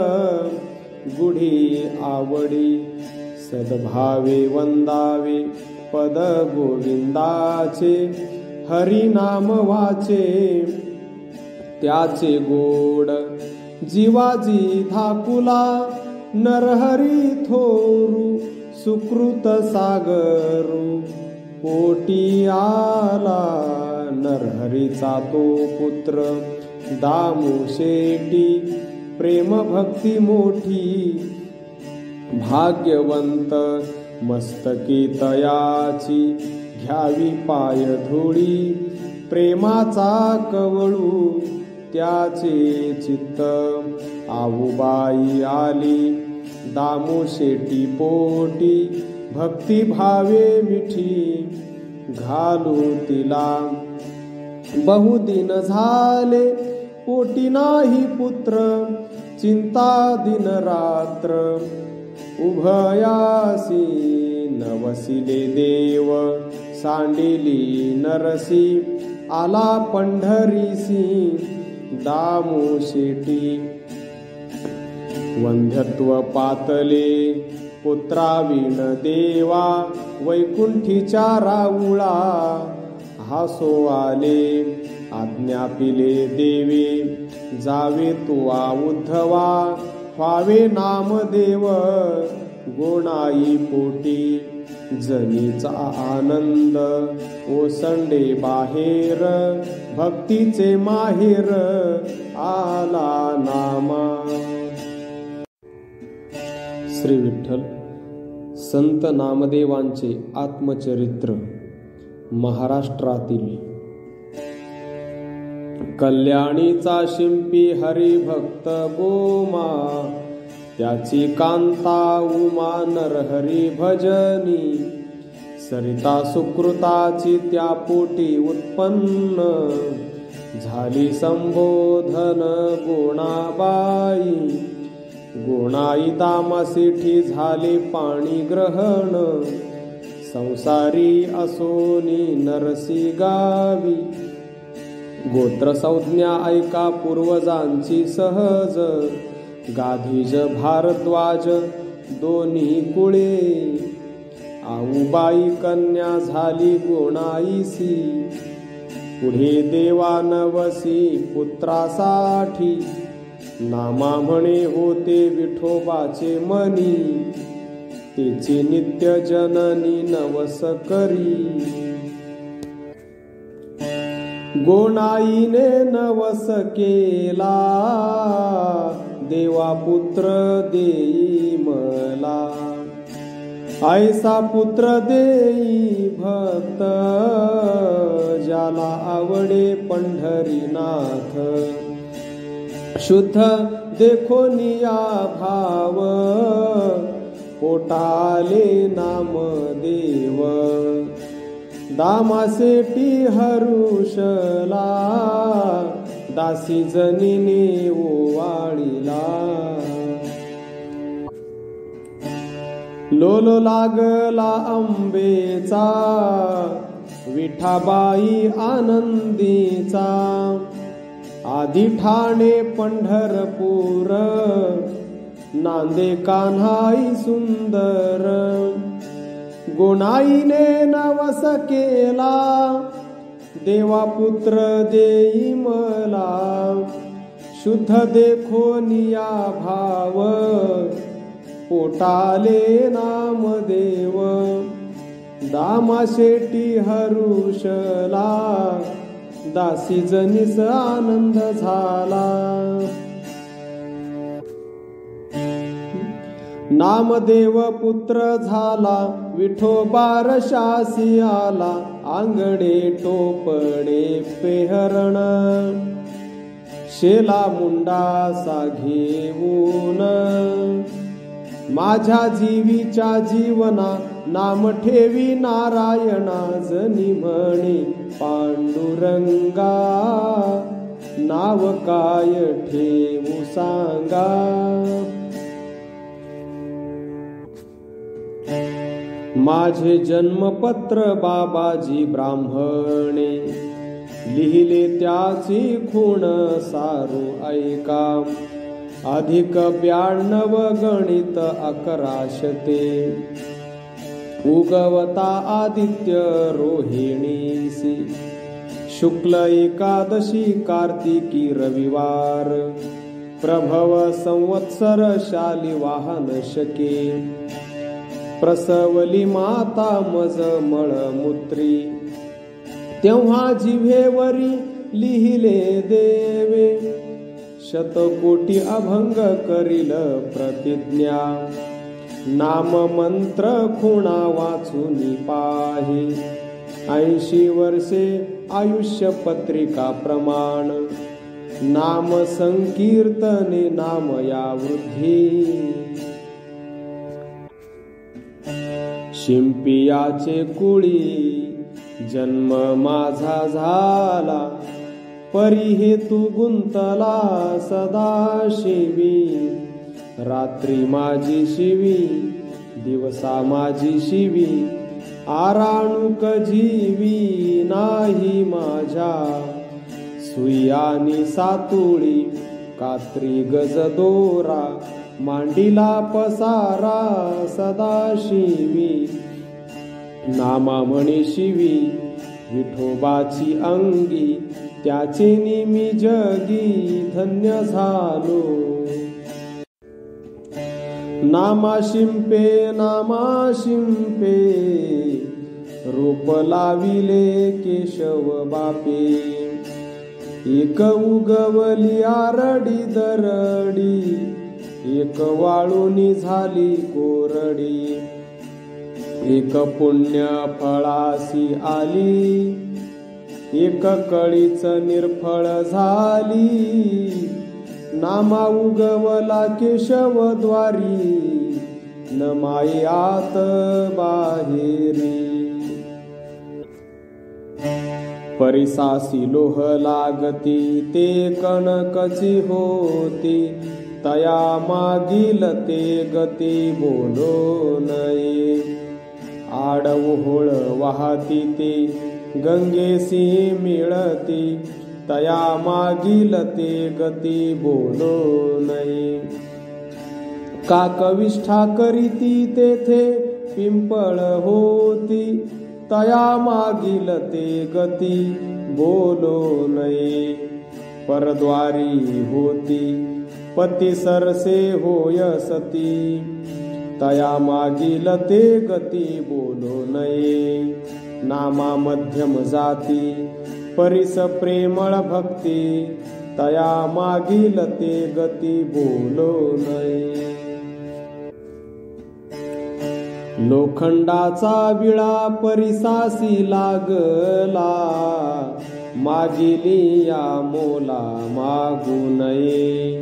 गुढी आवडी, सद्भावे वंदावे पद गोविंदाचे, हरी नाम वाचे त्याचे गोड, जीवाजी धाकुला नरहरी थोरू, सुकृत सागरू पोटी आला, नरहरीचा तो पुत्र दामू शेटी, प्रेम भक्ती मोठी भाग्यवंत, मस्तकी तयाची घ्यावी पाय धुळी, प्रेमाचा कवळू त्याचे चित्त, आऊबाई आली दामू शेटी पोटी, भक्ती भावे मिठी घालू तिला, बहुदिन झाले पोटी नाही पुत्र, चिंता दिन रात्र उभयासी नवसिले देव, सांडिली नरसी आला पंढरीसी दामू शेटी. वंध्यत्व पातले पुत्राविण देवा, वैकुंठीच्या राऊळा हासो आले. आज्ञापिले देवे जावे तुवा उद्धवा, व्हावे नामदेव गोणाई पोटी. जनीचा आनंद ओसंडे बाहेर, भक्तीचे माहेर आला नामा. श्री विठ्ठल संत नामदेवांचे आत्मचरित्र. महाराष्ट्रातील कल्याणीचा शिंपी हरिभक्त गोमा, त्याची कांता उमा नरहरी भजनी. सरिता सुकृताची त्या पोटी उत्पन्न, झाली संबोधन गोणाबाई. गोणाई दामासेठी झाले पाणी ग्रहण, संसारी असोनी नरसी गावी. गोत्र संज्ञा ऐका पूर्वजांची सहज, गाधीज भारद्वाज दोन्ही कुळे. आऊबाई कन्या झाली गोणाईसी, पुढे देवा नवसी पुत्रासाठी. नामा म्हणे होते विठोबाचे मनी, तेची नित्य जननी नवस करी. गोणाईने नवस केला, देवा पुत्र देई मला. ऐसा पुत्र देई भक्त, ज्याला आवडे पंढरीनाथ. शुद्ध देखो निया भाव, पोटाले नाम देव. दामासेटी हरुषला, दासी जनीने ओवाळीला. लोल लागला अंबेचा, विठाबाई आनंदीचा. आधी ठाणे पंढरपूर, नांदे कान्हाई सुंदर. गोणाईने नवस केला, देवा पुत्र देई मला. शुद्ध देखो निया भाव, पोटाले नाम देव. दामाशेटी हरुषला, दासी जनीस आनंद झाला. नामदेव पुत्र झाला, विठोबा रशासी आला. आंगडे टोपडे पेहरण, शेला मुंडासा घेऊन. माझ्या जीवीच्या जीवना, नाम ठेवी नारायणा. जनी म्हणे पांडुरंगा, नाव काय ठेवू सांगा. माझे जन्मपत्र बाबाजी ब्राह्मणे, लिहिले त्याची खूण सारू ऐका. अधिक 92 गणित 1100, उगवता आदित्य रोहिणीसी. शुक्ल एकादशी कार्तिकी रविवार, प्रभव संवत्सर शाली वाहन शके. प्रसवली माता मज मळमूत्री, तेव्हा जिव्हेवरी लिहिले देवे. शतकोटी अभंग करील प्रतिज्ञा, नाम मंत्र खुणा वाचून पाहे. 80 वर्षे आयुष्य पत्रिका प्रमाण, नाम संकीर्तने नाम या वृद्धी. शिंपियाचे कुळी जन्म माझा झाला, परी हेतू गुंतला सदाशिवी. रात्री माझी शिवी दिवसा माझी शिवी, आराणुक जीवी नाही माझ्या. सुई आणि सातुळी कात्री गज दोरा, मांडीला पसारा सदाशिवी. नामा म्हणे शिवी विठोबाची अंगी, त्याचे निमी जगी धन्य झालो. नामा शिंपे रूप लाविले केशव बापे. एक उगवली आरडी दरडी, एक वाळूनी झाली कोरडी. एक पुण्य फळासी आली, एक कळीच निर्फळ झाली. नामा उगवला केशवद्वारी, न माये आत बाहेरी. परिसासी लोह लागती, ते कणकची होती. तया मागील ते गती बोलो नये. आडवहोळ वाहती ते गंगेसी मिळती, तया मागील ते गती बोलो नये. काकविष्ठा करीती तेथे पिंपळ होती, तया मागील ते गती बोलो नये. परद्वारी होती पती सरसे होय सती, तया मागील ते गती बोलो नये. नामा मध्यम जाती परिस प्रेमळ भक्ती, तया मागील ते गती बोलो नये. लोखंडाचा विळा परिसासी लागला, मागिली या मोला मागू नये.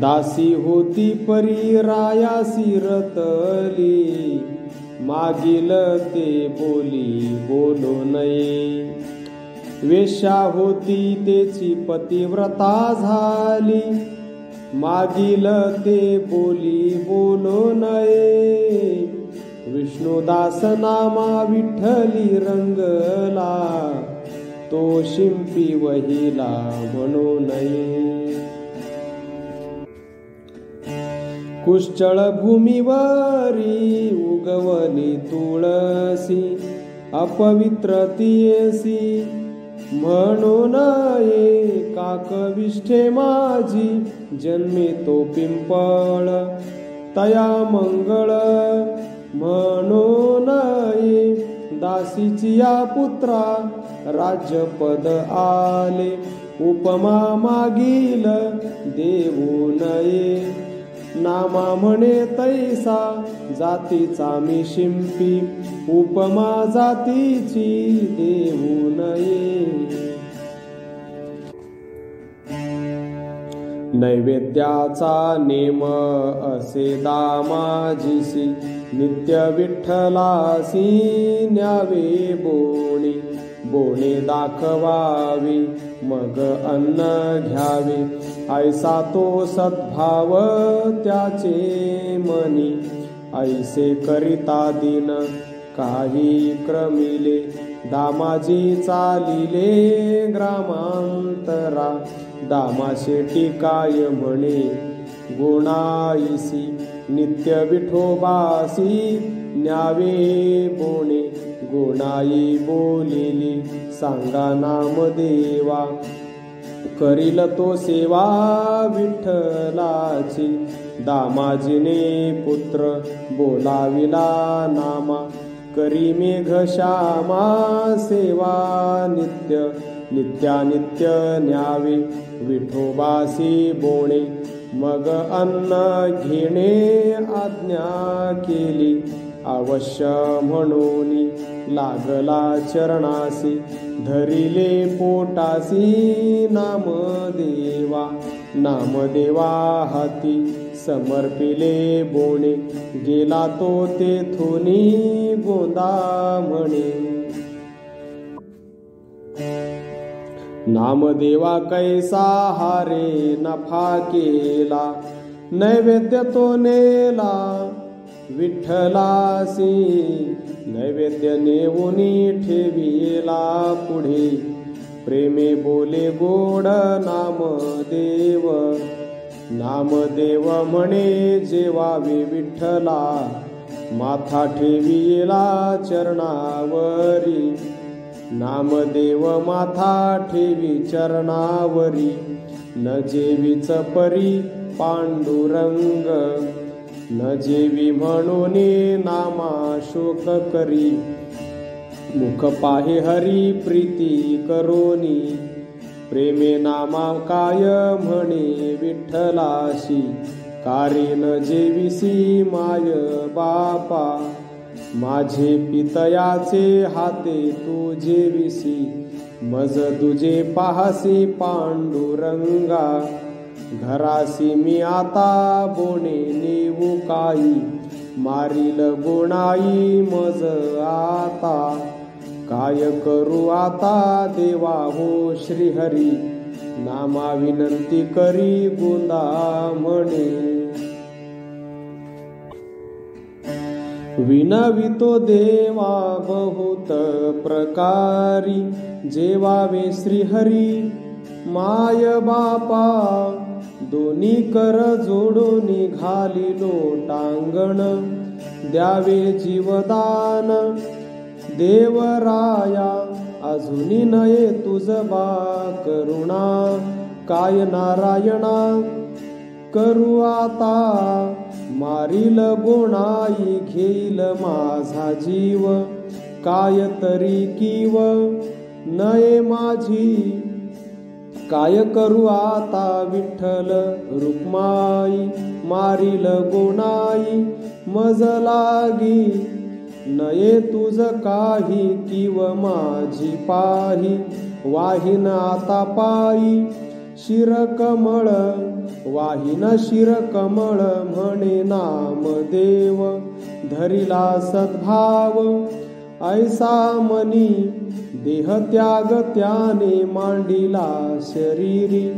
दासी होती परी रायासी रतली, मागील ते बोली बोलो नये. वेश्या होती तेची पतिव्रता झाली, मागील ते बोली बोलो नये. विष्णुदास नामा विठ्ठली रंगला, तो शिंपी वहिला म्हणू नये. कुशळ भूमीवरी उगवली तुळसी, अपवित्र तियेसी म्हणू नये. काकविष्ठे माझी जन्मे तो पिंपळ, तया मंगळ म्हणू नये. दासीची या पुत्रा राज्यपद आले, उपमा मागील देऊ नये. नामा म्हणे तैसा जातीचा मी शिंपी, उपमा जातीची देऊ नये. नैवेद्याचा नेम असे दामाजीसी, नित्य विठ्ठलासी न्यावे बोणे. बोणे दाखवावी मग अन्न घ्यावे, ऐसा तो सद्भाव त्याचे मनी. ऐसे करिता दिन काही क्रमिले, दामाजी चालिले ग्रामांतरा. दामाशेटी काय म्हणे गुणाईसी, नित्य विठोबासी न्यावे बोणे. गुणाई बोलिली सांगा नामदेवा, करील तो सेवा विठ्ठलाची. दामाजीने पुत्र बोलाविला नामा, करी मेघ श्यामा सेवा नित्य. नित्यानित्य न्यावे विठोबासी बोणे, मग अन्न घेणे आज्ञा केली. अवश्य म्हणून लागला चरणासी, धरिले पोटासी नामदेवा. नामदेवा हाती समर्पिले बोणे, गेला तो तेथुनी गोंदा म्हणे. नामदेवा कैसा हारे नफा केला, नैवेद्य तो नेला विठ्ठलासी. नैवेद्य नेऊनी ठेविला पुढे, प्रेमे बोले गोड नामदेव. नामदेव म्हणे जेवावे विठ्ठला, माथा ठेविला चरणावरी. नामदेव माथा ठेवी चरणावरी, न जेवीच परी पांडुरंग. न जेवी म्हणून नामा शोक करी, मुख पाहे हरी प्रीती करोनी. प्रेमे नामा काय म्हणे विठ्ठलाशी, कारी न जेविसी माय बापा. माझे पितयाचे हाते तू जेविसी, मज तुझे पाहसी पांडुरंगा. घरासी मी आता बोने नेऊ काही, मारील गोणाई मज आता. काय करू आता देवा हो श्रीहरी, नामा विनंती करी गोंदा म्हणे. विनवितो देवा बहुत प्रकारी, जेवावे श्रीहरी माय बापा. दोन्ही कर जोडून घालिलो टांगण, द्यावे जीवदान देवराया. अजूनी नये तुझ बा करुणा, काय नारायणा करू आता. मारील गोणाई घेईल माझा जीव, काय तरी कीव नये माझी. काय करू आता विठ्ठल रुक्माई, मारील गोणाई मज लागी. नये तुझ काही कीव माझी पाही, वाहीन आता पायी शिरकमळ. वाहीन शिरकमळ म्हणे नामदेव, धरिला सद्भाव ऐसा मनी. देहत्याग त्याने मांडिला शरीरी,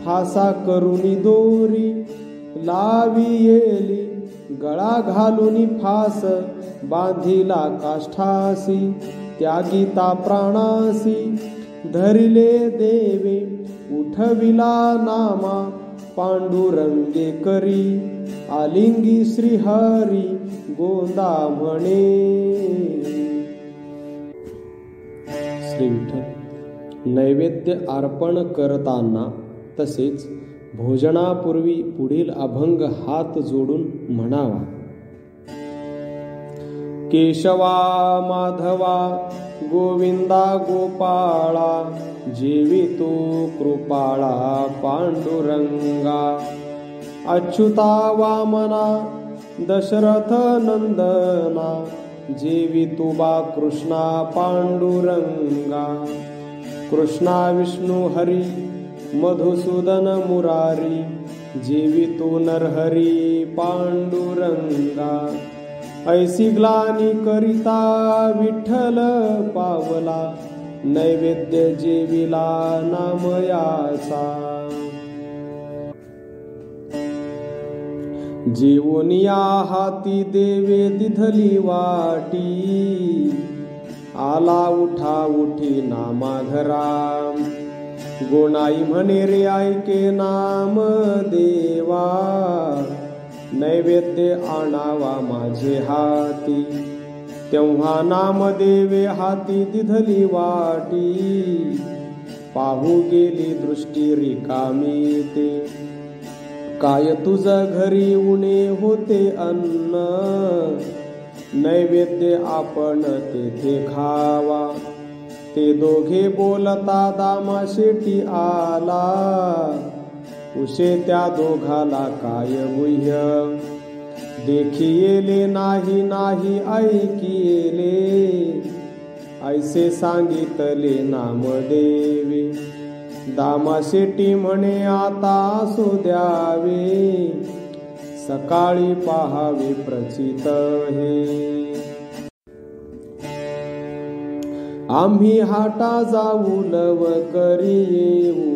फासा करुनी दोरी लावी येली. गळा घालूनी फास बांधिला काष्ठासी, त्यागिता प्राणासी. धरिले देवे उठविला नामा, पांडुरंगे करी आलिंगी श्रीहरी गोंदा म्हणे. श्री विठ्ठल. नैवेद्य अर्पण करताना तसेच भोजनापूर्वी पुढील अभंग हात जोडून म्हणावा. केशवा माधवा गोविंदा गोपाळा, जेवितो कृपाळा पांडुरंगा. अच्युता वामना दशरथ नंदना, जेवितो बा कृष्णा पांडुरंगा. कृष्णा विष्णू हरी मधुसूदन मुरारी, जेवितो नरहरी पांडुरंगा. ऐसी ग्लानी करिता विठ्ठल पावला, नैवेद्य जेविला नामयाचा. जेवोनिया हाती देवे दिधली वाटी, आला उठा उठी नामा घरा. गोणाई म्हणे रे ऐके नाम देवा, नैवेद्य आणावा माझे हाती. तेव्हा नामदेवे हाती दिधली वाटी, पाहू गेली दृष्टी रिकामी ते. काय तुझ घरी उणे होते अन्न, नैवेद्य आपण तेथे खावा. ते दोघे बोलता दामा शेटी आला, उशे त्या दोघाला काय गुह्य. देखियेले नाही नाही ऐकियेले, ऐसे सांगितले नामदेवे. दामा शेटी म्हणे आता असो द्यावे, सकाळी पाहावे प्रचित हे. आम्ही हाटा जाऊ लवकरी येऊ,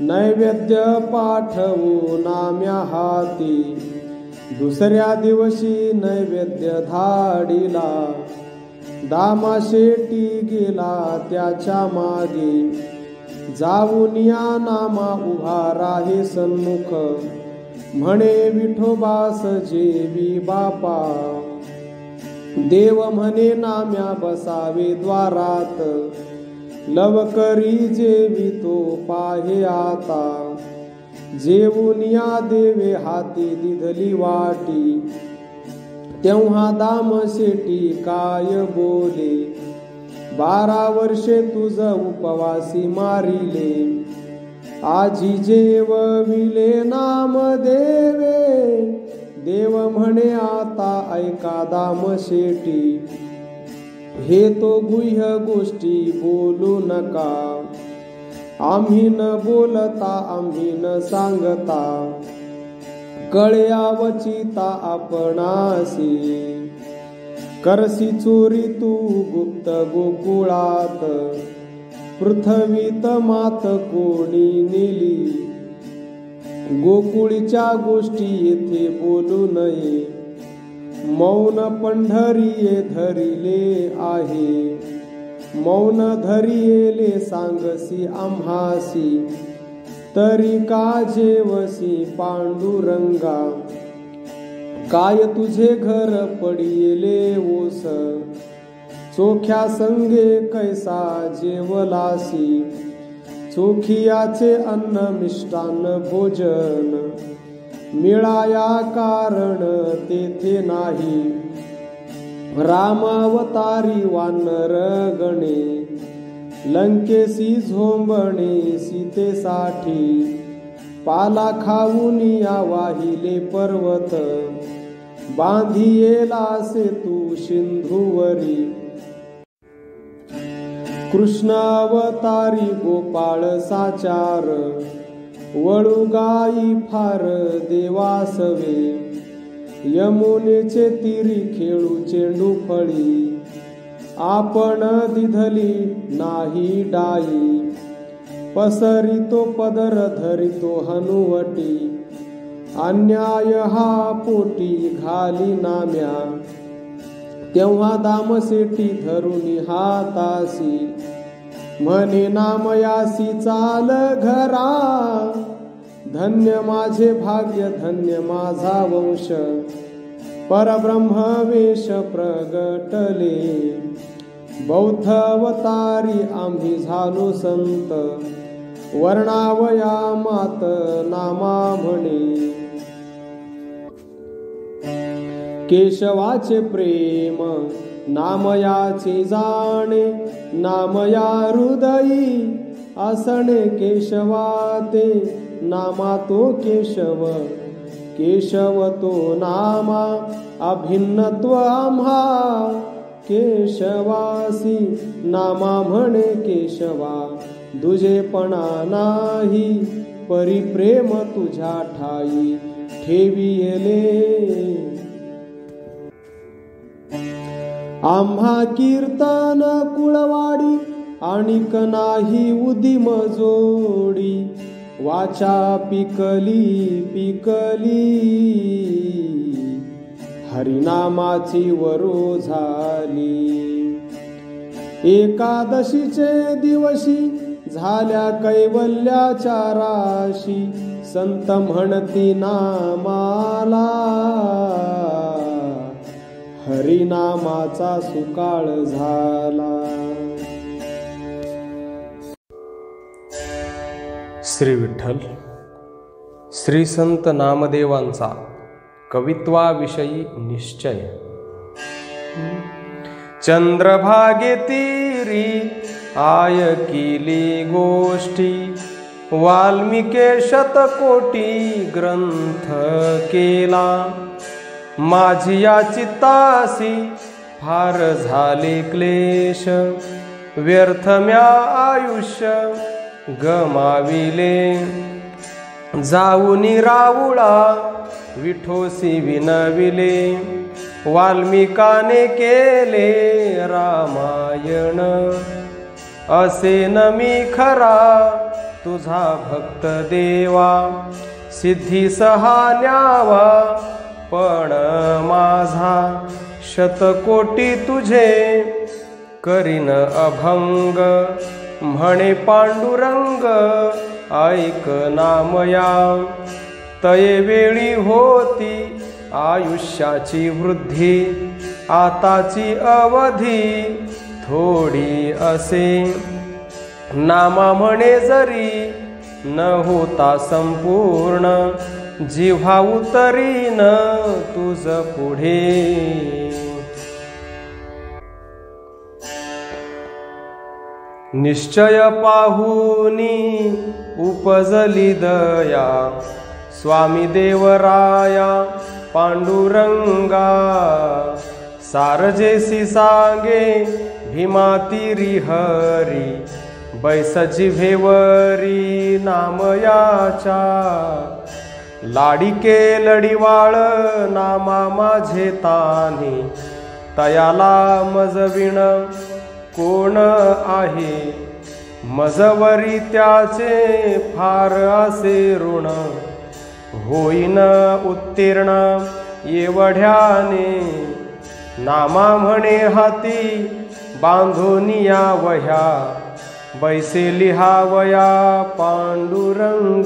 नैवेद्य पाठवू नाम्या हाती. दुसऱ्या दिवशी नैवेद्य धाडीला, दामा शेटी गेला त्याच्या मागे. जाऊन या नामा उभा राहे सन्मुख, म्हणे विठोबास जेवी बापा. देव म्हणे नाम्या बसावे द्वारात, लवकरी जेवी तो पाहे आता. जेवून या देवे हाती दिधली वाटी, तेव्हा दाम शेटी काय बोले. 12 वर्षे तुझ उपवासी मारिले, आजी जेवविले नाम देवे. देव म्हणे आता ऐका दाम शेटी, हे तो गुह्य गोष्टी बोलू नका. आम्ही न बोलता आम्ही न सांगता, कळयावचिता आपणासी. करसी चोरी तू गुप्त गोकुळात, पृथ्वीत मात कोणी नेली. गोकुळीच्या गोष्टी येथे बोलू नये, मौन पंढरीये धरिले आहे. मौन धरियेले सांगसी आम्हासी, तरी का जेवसी पांडुरंगा. काय तुझे घर पडिले ओस, चोख्या संगे कैसा जेवलासी. चोखियाचे अन्न मिष्टान्न भोजन, मिळाया कारण तेथे नाही. रामावतारी वानर गणे, लंकेसी झोंबणे सीतेसाठी. पाला खाऊन या वाहिले पर्वत, बांधियेला सेतू सिंधुवरी. कृष्णावतारी गोपाळ साचार, वळू गाई फार देवासवे. यमुनेचे तीरी खेळू चेंडू फळी, आपण दिधली नाही डाई. पसरितो पदर धरितो हनुवटी, अन्याय हा पोटी घाली नाम्या. तेव्हा दामसेटी धरुनी हातासी, म्हणे नामयासी चाल घरा. धन्य माझे भाग्य धन्य माझा वंश, परब्रह्मवेश प्रगटले. बौद्ध अवतारी आम्ही झालो संत, वर्णावया मात नामा म्हणे. केशवाचे प्रेम नामयाचे जाणे, नामया हृदयी असणे केशवा ते. नामा तो केशव, केशव तो नामा. अभिन्नत्व आम्हा केशवासी, नामा म्हणे केशवा. दुजेपणा नाही, परिप्रेम तुझ्या ठाई ठेविले. आम्हा कीर्तन कुळवाडी, आणिक नाही उदिम जोडी. वाचा पिकली पिकली, हरिनामाची वरो झाली. एकादशीचे दिवशी झाल्या कैवल्याच्या राशी. संत म्हणती नामाला, हरिनामाचा सुकाळ झाला. श्री विठ्ठल. श्री संत नामदेवांचा कवित्वाविषयी निश्चय. चंद्रभागे तीरी आयकिली गोष्टी, वाल्मिके शतकोटी ग्रंथ केला. माझी या चित्तासी फार झाले क्लेश, व्यर्थ म्या आयुष्य गमाविले. जाऊनी राऊळा विठोसी विनविले, वाल्मिकाने केले रामायण. असे न मी खरा तुझा भक्त देवा, सिद्धी सहा न्यावा पण माझा. शतकोटी तुझे करीन अभंग, म्हणे पांडुरंग ऐक नामया. तये वेळी होती आयुष्याची वृद्धी, आताची अवधी थोडी असे. नामा म्हणे जरी न होता संपूर्ण, जिव्हा उतरीन तुझ पुढे. निश्चय पाहुनी उपजली दया, स्वामी देवराया पांडुरंगा. सारजेसी सांगे भीमातिरी हरी, बैसजी भेवरी नामयाचा. लाडिके लढीवाळ नामा माझे तानी, तयाला मजविण कोण आहे. मजवरी त्याचे फार असे ऋण, होईन उत्तीर्ण एवढ्याने. नामा म्हणे हाती बांधून या वह्या, बैसे लिहावया पांडुरंग.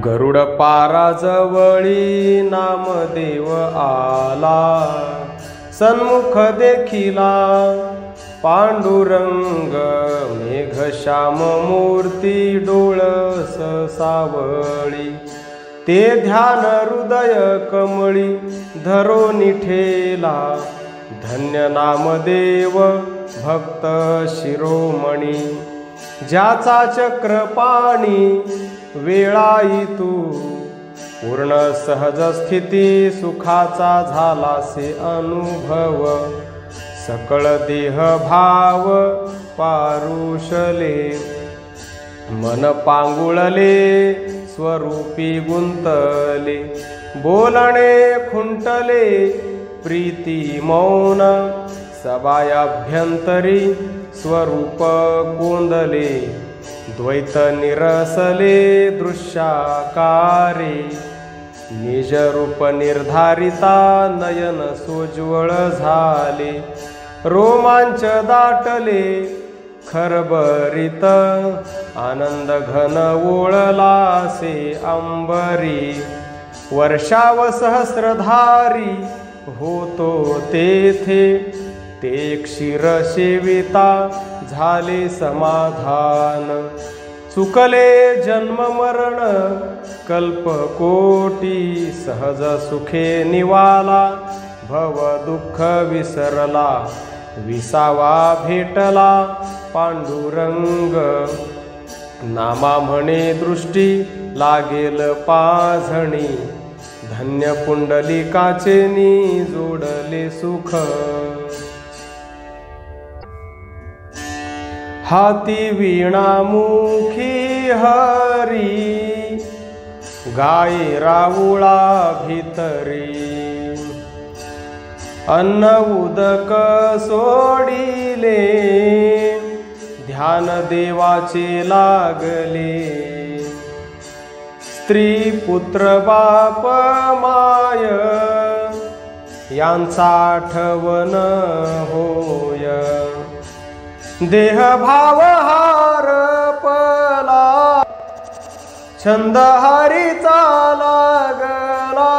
गरुड पाराजवळी नामदेव आला, सन्मुख देखिला पांडुरंग. मेघश्याम मूर्ती डोळस सावळी, ते ध्यान हृदय कमळी धरो निठेला. धन्य नामदेव भक्त शिरोमणी, ज्याचा चक्रपाणी वेळाई तू. पूर्ण सहज स्थिती सुखाचा झालासे अनुभव, सकळ देह भाव पारुषले. मन पांगुळले स्वरूपी गुंतले, बोलणे खुंटले प्रीती मौन. सबायाभ्यंतरी स्वरूप कोंदले, द्वैत निरसले दृश्याकारे. निज रूप निर्धारिता नयन सोज्वळ झाले, रोमांच दाटले खरबरीत. आनंद घन ओळलासे अंबरी, वर्षाव सहस्रधारी होतो तेथे. ते क्षीर सेविता झाले समाधान, चुकले जन्म मरण कल्पकोटी. सहज सुखे निवाला भव दुःख विसरला, विसावा भेटला पांडुरंग. नामा म्हणे दृष्टी लागेल पाझणी, धन्य पुंडलिकाचे नी जोडले सुख. हाती वीणा मुखी हरी, गाई राऊळा भितरी. अन्न उदक सोडिले, ध्यान देवाचे लागले. स्त्री पुत्र बाप माय, यांचा आठवण होय. देह भाव हारपला, छंद हरीचा लागला.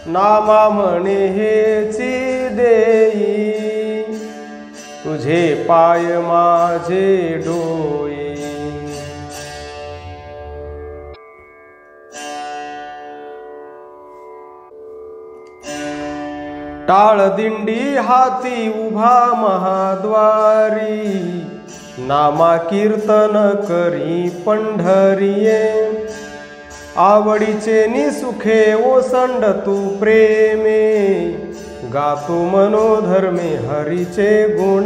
नामा म्हणे हेची देई, तुझे पाय माझे डोई. टाळ दिंडी हाती उभा महाद्वारी, नामा कीर्तन करी पंढरीये. आवडीचे निसुखे ओसंड तू प्रेमे, गातो मनोधर्मे हरीचे गुण.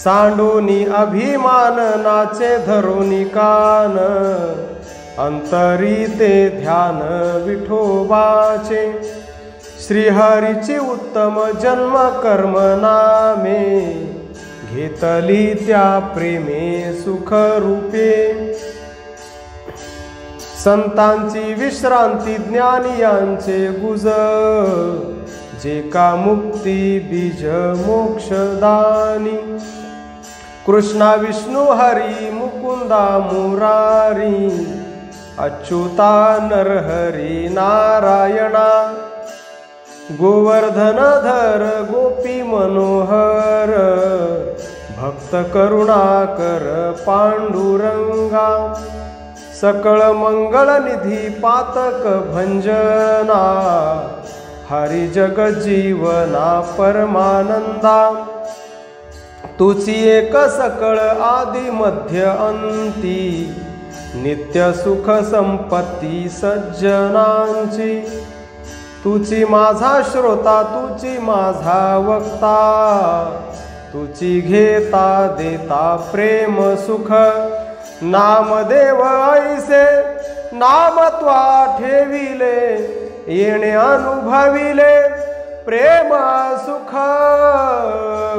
सांडूनी अभिमान नाचे धरुनी कान, अंतरी ते ध्यान विठोबाचे. श्रीहरीची उत्तम जन्म कर्म नामे, घेतली त्या प्रेमे सुख रूपे. संतांची विश्रांती ज्ञानियांचे गुज, जे का मुक्ती बीज मोक्षदानी. कृष्णा विष्णू हरी मुकुंदा मुरारी, अच्युता नरहरी नारायणा. गोवर्धनधर गोपी मनोहर, भक्त करुणाकर पांडुरंगा. सकळ मंगळ निधी पातक भंजना, हरी जग जीवना परमानंदा. तुची एक सकळ आदि मध्य अंती, नित्य सुख संपत्ती सज्जनांची. तुची माझा श्रोता तुची माझा वक्ता, तुची घेता देता प्रेम सुख. नामदेव ऐसे नाम त्वा ठेविले, येणे अनुभविले प्रेम सुख.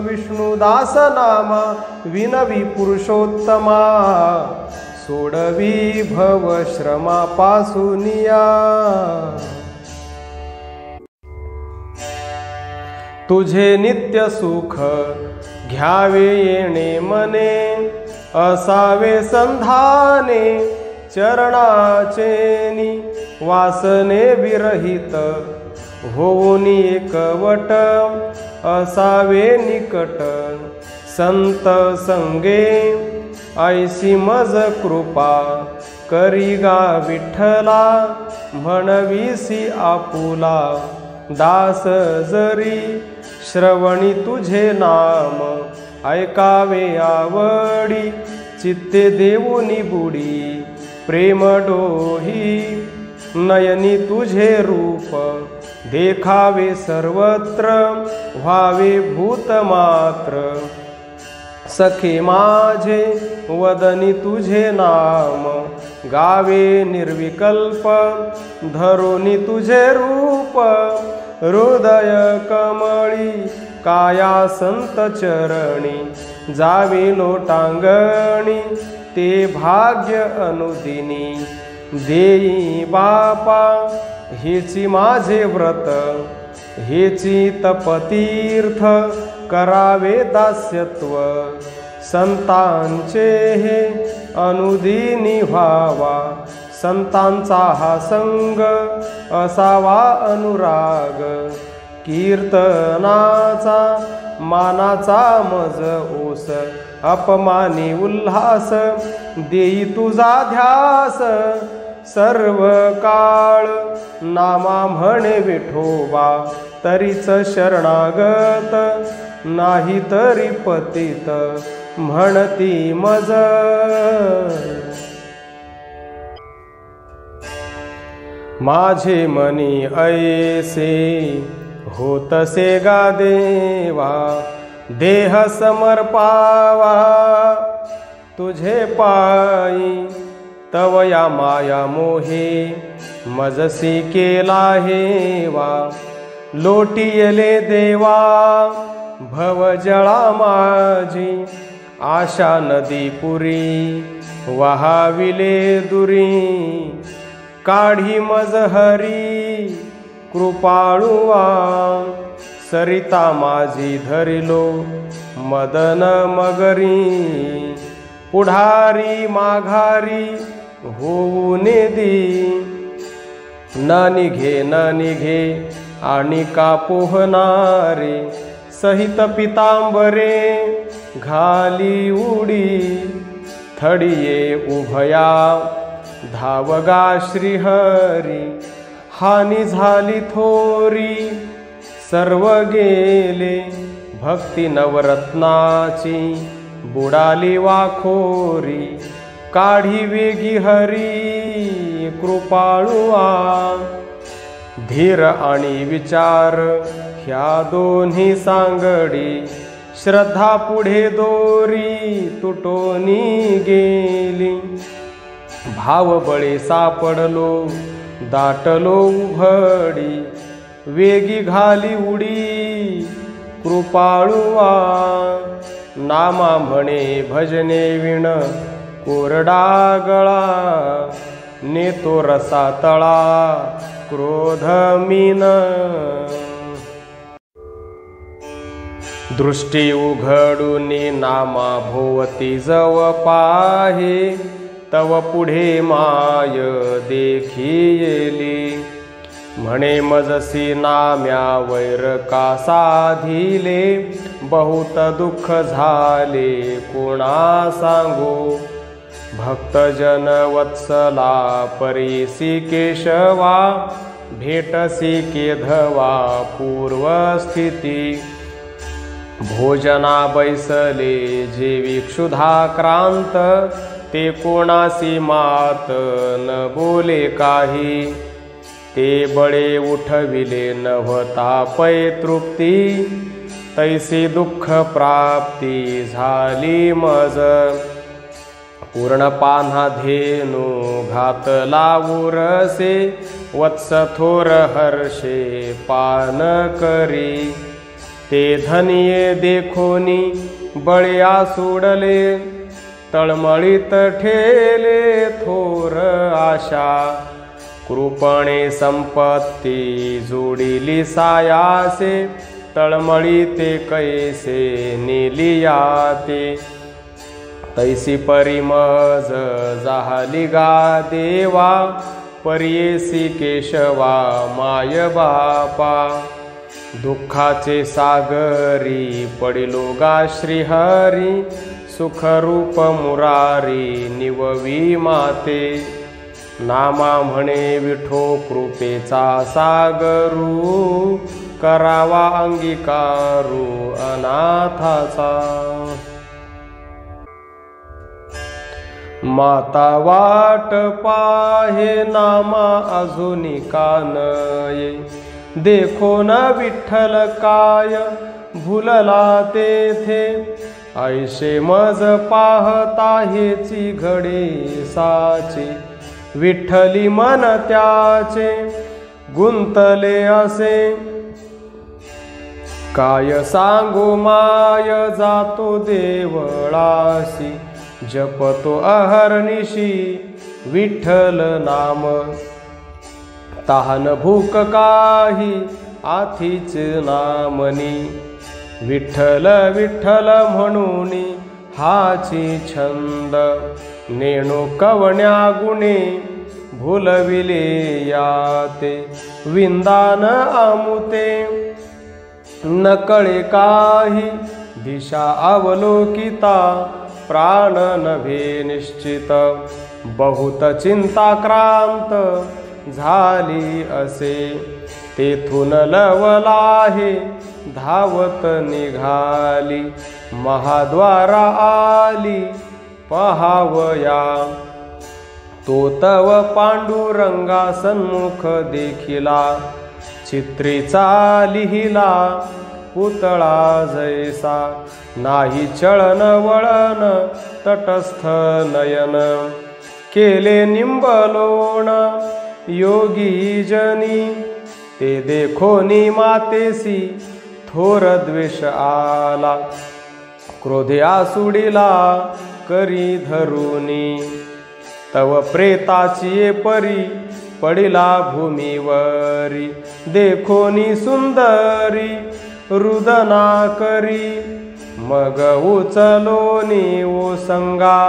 विष्णुदास नामा विनवी पुरुषोत्तमा, सोडवी भव श्रमा पासूनिया. तुझे नित्य सुख घ्यावे येणे मने, असावे संधाने चरणाचेनी. वासने विरहित होऊन एकवट, असावे निकट संत संगे. ऐसी मज कृपा करी गा विठ्ठला, म्हणविसी आपुला दास जरी. श्रवणी तुझे नाम ऐकावे आवडी, चित्ते देऊनी बुडी प्रेम डोही. नयनी तुझे रूप देखावे सर्वत्र, व्हावे भूत मात्र सखे माझे. वदनी तुझे नाम गावे निर्विकल्प, धरुनी तुझे रूप हृदय कमळी. काया संत चरणी जावे लोटांगणी, ते भाग्य अनुदिनी देई बापा. हेची माझे व्रत हेची तपतीर्थ, करावे दास्यत्व संतांचे हे अनुदिनी व्हावा. संतांचा हा संग असावा अनुराग, कीर्तनाचा मानाचा मज ओस. अपमानी उल्हास देई तुझा ध्यास, सर्व काळ नामा म्हणे विठोबा. तरीच शरणागत नाही तरी पतित म्हणती मज. माझे मनी ऐसे होतसे गा देवा, देह समर्पावा तुझे पायी. तव या माया मोहे मजसी केला हेवा, लोटियले देवा भवजळा माझी. आशा नदी पुरी वहाविले दुरी, काढी मज हरी कृपाळुआ. सरिता माझी धरिलो मदन मगरी, पुढारी माघारी होऊन दी. न निघे आणि का पोहणारे, सहित पितांबरे घाली उडी. थडिये उभया धावगा श्रीहरी, हानी झाली थोरी. सर्व गेले भक्ती नवरत्नाची, बुडाली वाखोरी. काढी वेगी हरी कृपाळुआ. धीर आणि विचार ह्या दोन्ही सांगडी, श्रद्धा पुढे दोरी तुटोनी गेली, भावबळे सापडलो दाटलो उघडी, वेगी घाली उडी कृपाळुआ, नामा म्हणे भजने विण कोरडा गळा, नेतो रसा तळा क्रोध मीन, दृष्टी उघडून नामा भोवती जव पाहे, तव पुढे माय देखी येली, म्हणे मजसी नाम्या वैर का साधिले, बहुत दुःख झाले कोणा सांगू, भक्तजन वत्सला परीसी केशवा, भेटसी केधवा पूर्वस्थिती, भोजना बैसले जेवी क्षुधाक्रांत, ते कोणासी मात न बोले काही, ते बळे उठविले नव्हता पै तृप्ती, तैसी दुःख प्राप्ती झाली मज, पूर्ण पान्हा धेनु घातला उरसे, वत्स थोर हर्षे पान करी, ते धनिये देखोनी बळ्या सोडले, तळमळीत ठेले थोर आशा, कृपणे संपत्ती जोडिली सायासे, तळमळी ते कैसे नेलिया ते, तैसी परिमज झाली गा देवा, पर्येसी केशवा माय बापा, दुःखाचे सागरी पडिलो गा श्रीहरी, सुखरूप मुरारी निववी माते, नामा म्हणे विठो कृपेचा सागरू, करावा अंगीकारू अनाथाचा, माता वाट पाहे नामा अजूनी कानये, देखो न विठ्ठल काय भुलला तेथे, ऐशे मज पाहता हेची घडे साचे, विठ्ठली मन त्याचे गुंतले असे, काय सांगो माय जातो देवळासी, जपतो अहर्निशी विठ्ठल नाम, तहान भूक काही आथीच नामनी, विठ्ठल विठ्ठल म्हणून हाची छंद, नेणो कवण्या गुणे भुलविले याते, विंदान आमुते नकळे काही, दिशा अवलोकिता प्राण नभे निश्चित, बहुत चिंता क्रांत झाली असे, तेथून लवलाहे धावत निघाली, महाद्वारा आली पहावया, तो तव पांडुरंगा सन्मुख देखिला, चित्रीचा लिहिला पुतळा जैसा, नाही चळन वळन तटस्थ नयन, केले निंबलोण योगी जनी, ते देखोनी मातेसी थोर द्वेष आला, क्रोधे आसुडिला करी धरुनी, तव प्रेताची परी पडिला भूमीवरी, देखोनी सुंदरी रुदना करी, मग उचलोनी ओसंगा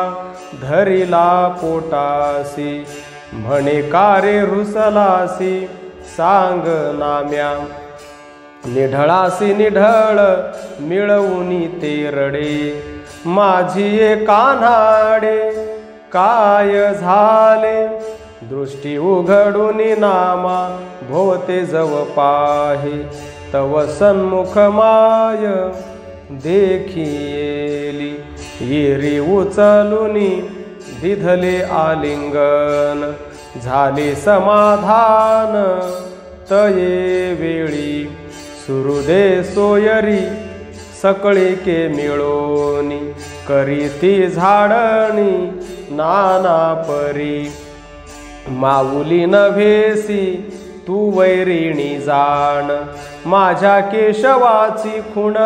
धरिला पोटासी, म्हणे कारे रुसलासी सांग नाम्या, निढळासी निढळ मिळवूनी ते रडे, माझी कान्हाडे काय झाले, दृष्टी उघडून नामा भोवते जव पाहे, तव सन्मुख माय देखियेली, येरी उचलुनी दिधले आलिंगन, झाले समाधान तये वेळी, सुरुदे सोयरी सकळीके मिळोनी करीती झाडणी नाना परी माऊली नभेसी तू वैरिणी जाण माझ्या केशवाची खुण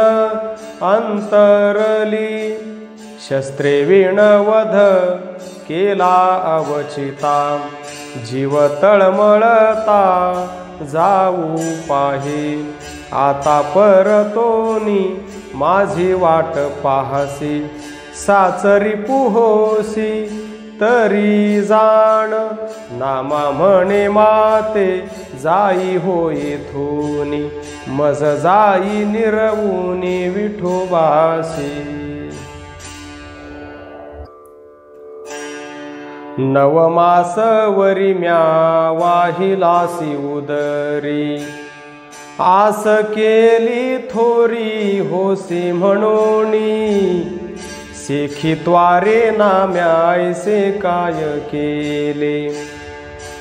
अंतरली शस्त्रे विणवध केला अवचिता जीव तळमळता जाऊ पाहे आता परतोनी माझी वाट पाहसी साचरी पुहोसी तरी जाण नामा म्हणे माते जाई होई थोनी मज जाई निरवूनी विठोबासी नवमास वरी म्या वाहिलासी उदरी आस केली थोरी होसी म्हणोनी सेखित्वारे नाम्या ऐसे काय केले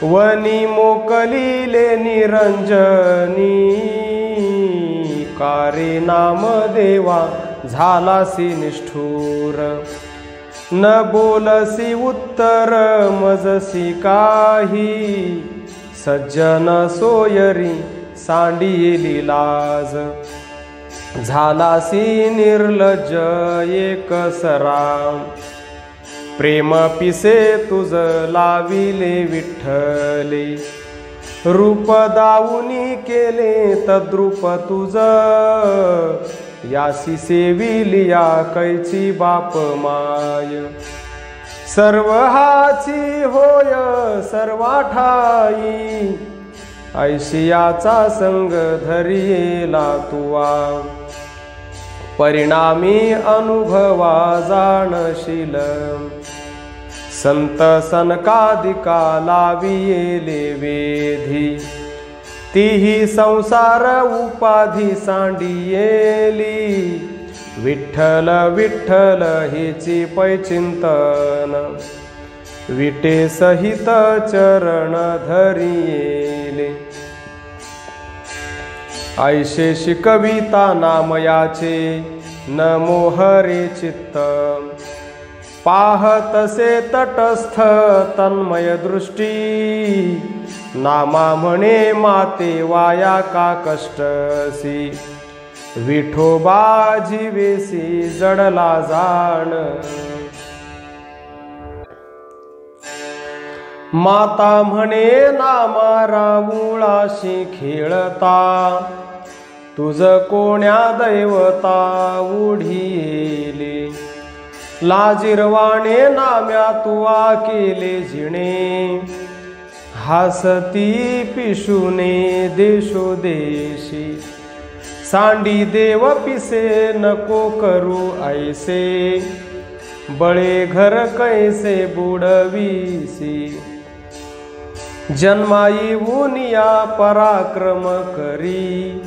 वनी मोकलीले निरंजनी कारे नाम देवा झालासी निष्ठूर न बोलसी उत्तर मजसी काही सज्जन सोयरी सांडिली लाज झालासी निर्लज्ज एकसरा प्रेम पिसे तुझ लाविले विठ्ठले रूप दाऊनी केले तद्रूप तुझ यासी सेविलिया कैची बाप माय सर्व हाची होय सर्वाठाई ऐशियाचा संग धरियेला तुवा परिणामी अनुभवा जाणशील संत सनकादिका लावियेले वेधी तीही संसार उपाधी सांडियेली विठ्ठल विठ्ठल हेची पैचिंतन विटे सहित चरण धरियेले ऐशे शिकविता नामयाचे न मोहरे चित्त पाहतसे तटस्थ तन्मय दृष्टी नामा म्हणे माते वाया का कष्टसी विठोबा जीवेसी जडला जाण माता म्हणे नामा राऊळाशी खेळता तुझ कोण्या दैवता उढिले लाजिरवाणे नाम्या तुवा केले जिणे हासती पिशुने देशोदेशी सांडी देव पिसे नको करू ऐसे बळे घर कैसे बुडवीसी जन्माई उनिया पराक्रम करी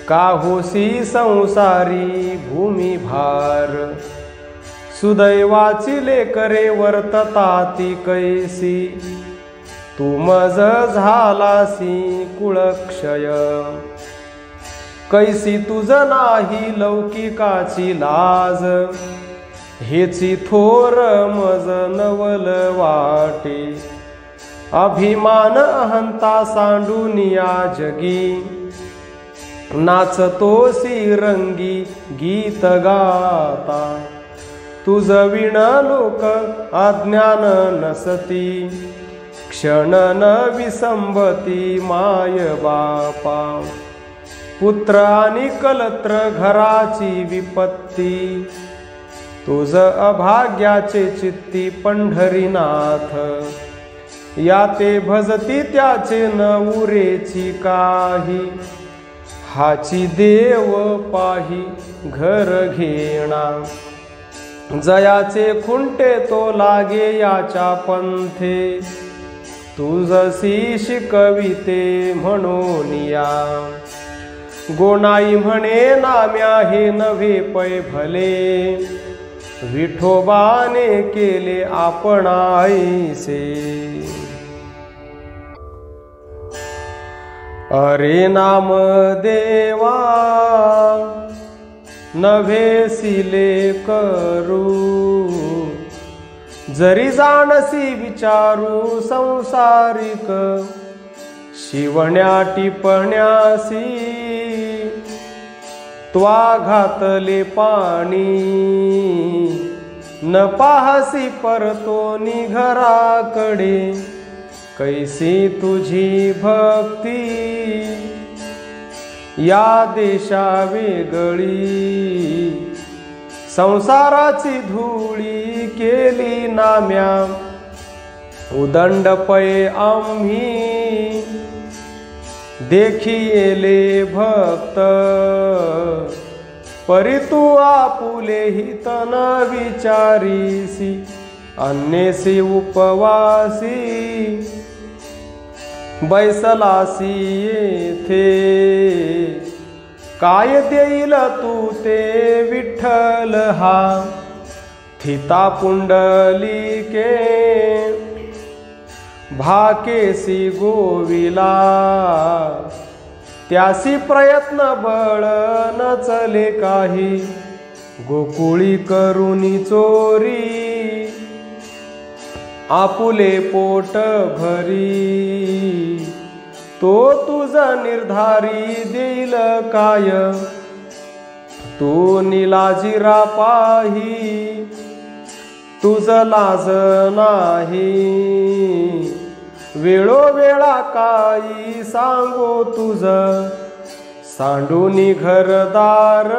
काहोसी संसारी भूमी भार सुदैवाची लेकरे वर्तताती कैसी तू मज झालासी कुळक्षय कैसी तुझ नाही लौकिकाची लाज हेची थोर मज नवल वाटे अभिमान अहंता सांडूनिया जगी नाचतोसी रंगी गीत गाता तुझ विण लोक अज्ञान नसती क्षण न विसंबती माय बापा पुत्र आणि कलत्र घराची विपत्ती तुझ अभाग्याचे चित्ती पंढरीनाथ या ते भजती त्याचे न उरेची काही हाची देव पाही घर घेणा जयाचे खुंटे तो लागे याच्या पंथे तुझसी शिकविते म्हणून या गोनाई म्हणे नाम्या हे नव्हे पै भले विठोबाने केले आपणाईसे अरे नाम देवा नभेसिले करू जरी जाणसी विचारू संसारिक शिवण्या टिपण्यासी त्वा घातले पाणी न पाहसी परतोनी घराकडे कैसी तुझी भक्ती या देशा वेगळी संसाराची धुळी केली नाम्या उदंड पै आम्ही देखिले भक्त परी तू आपुले हित न विचारीसी अन्यसी उपवासी बैसलासी येथे काय देईल तू ते विठ्ठल हा थिता पुंडलिके भाकेसी गोविला त्यासी प्रयत्न बळ न चले काही गोकुळी करुनी चोरी आपुले पोट भरी तो तुझा निर्धारी देईल काय तू निलाजिरा पाही तुझ लाज नाही वेळोवेळा काही सांगो तुझ सांडूनी घरदार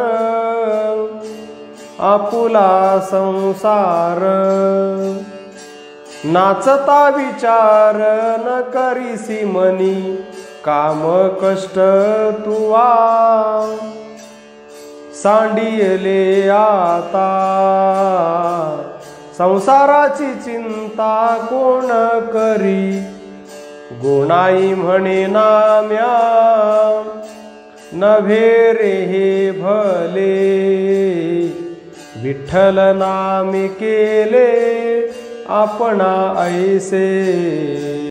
आपुला संसार नाचता विचार न करीसी मनी काम कष्ट तुवा सांडिले आता संसाराची चिंता कोण करी गोणाई म्हणे नाम्या नभे रे हे भले विठ्ठल नामे केले आपणा ऐसे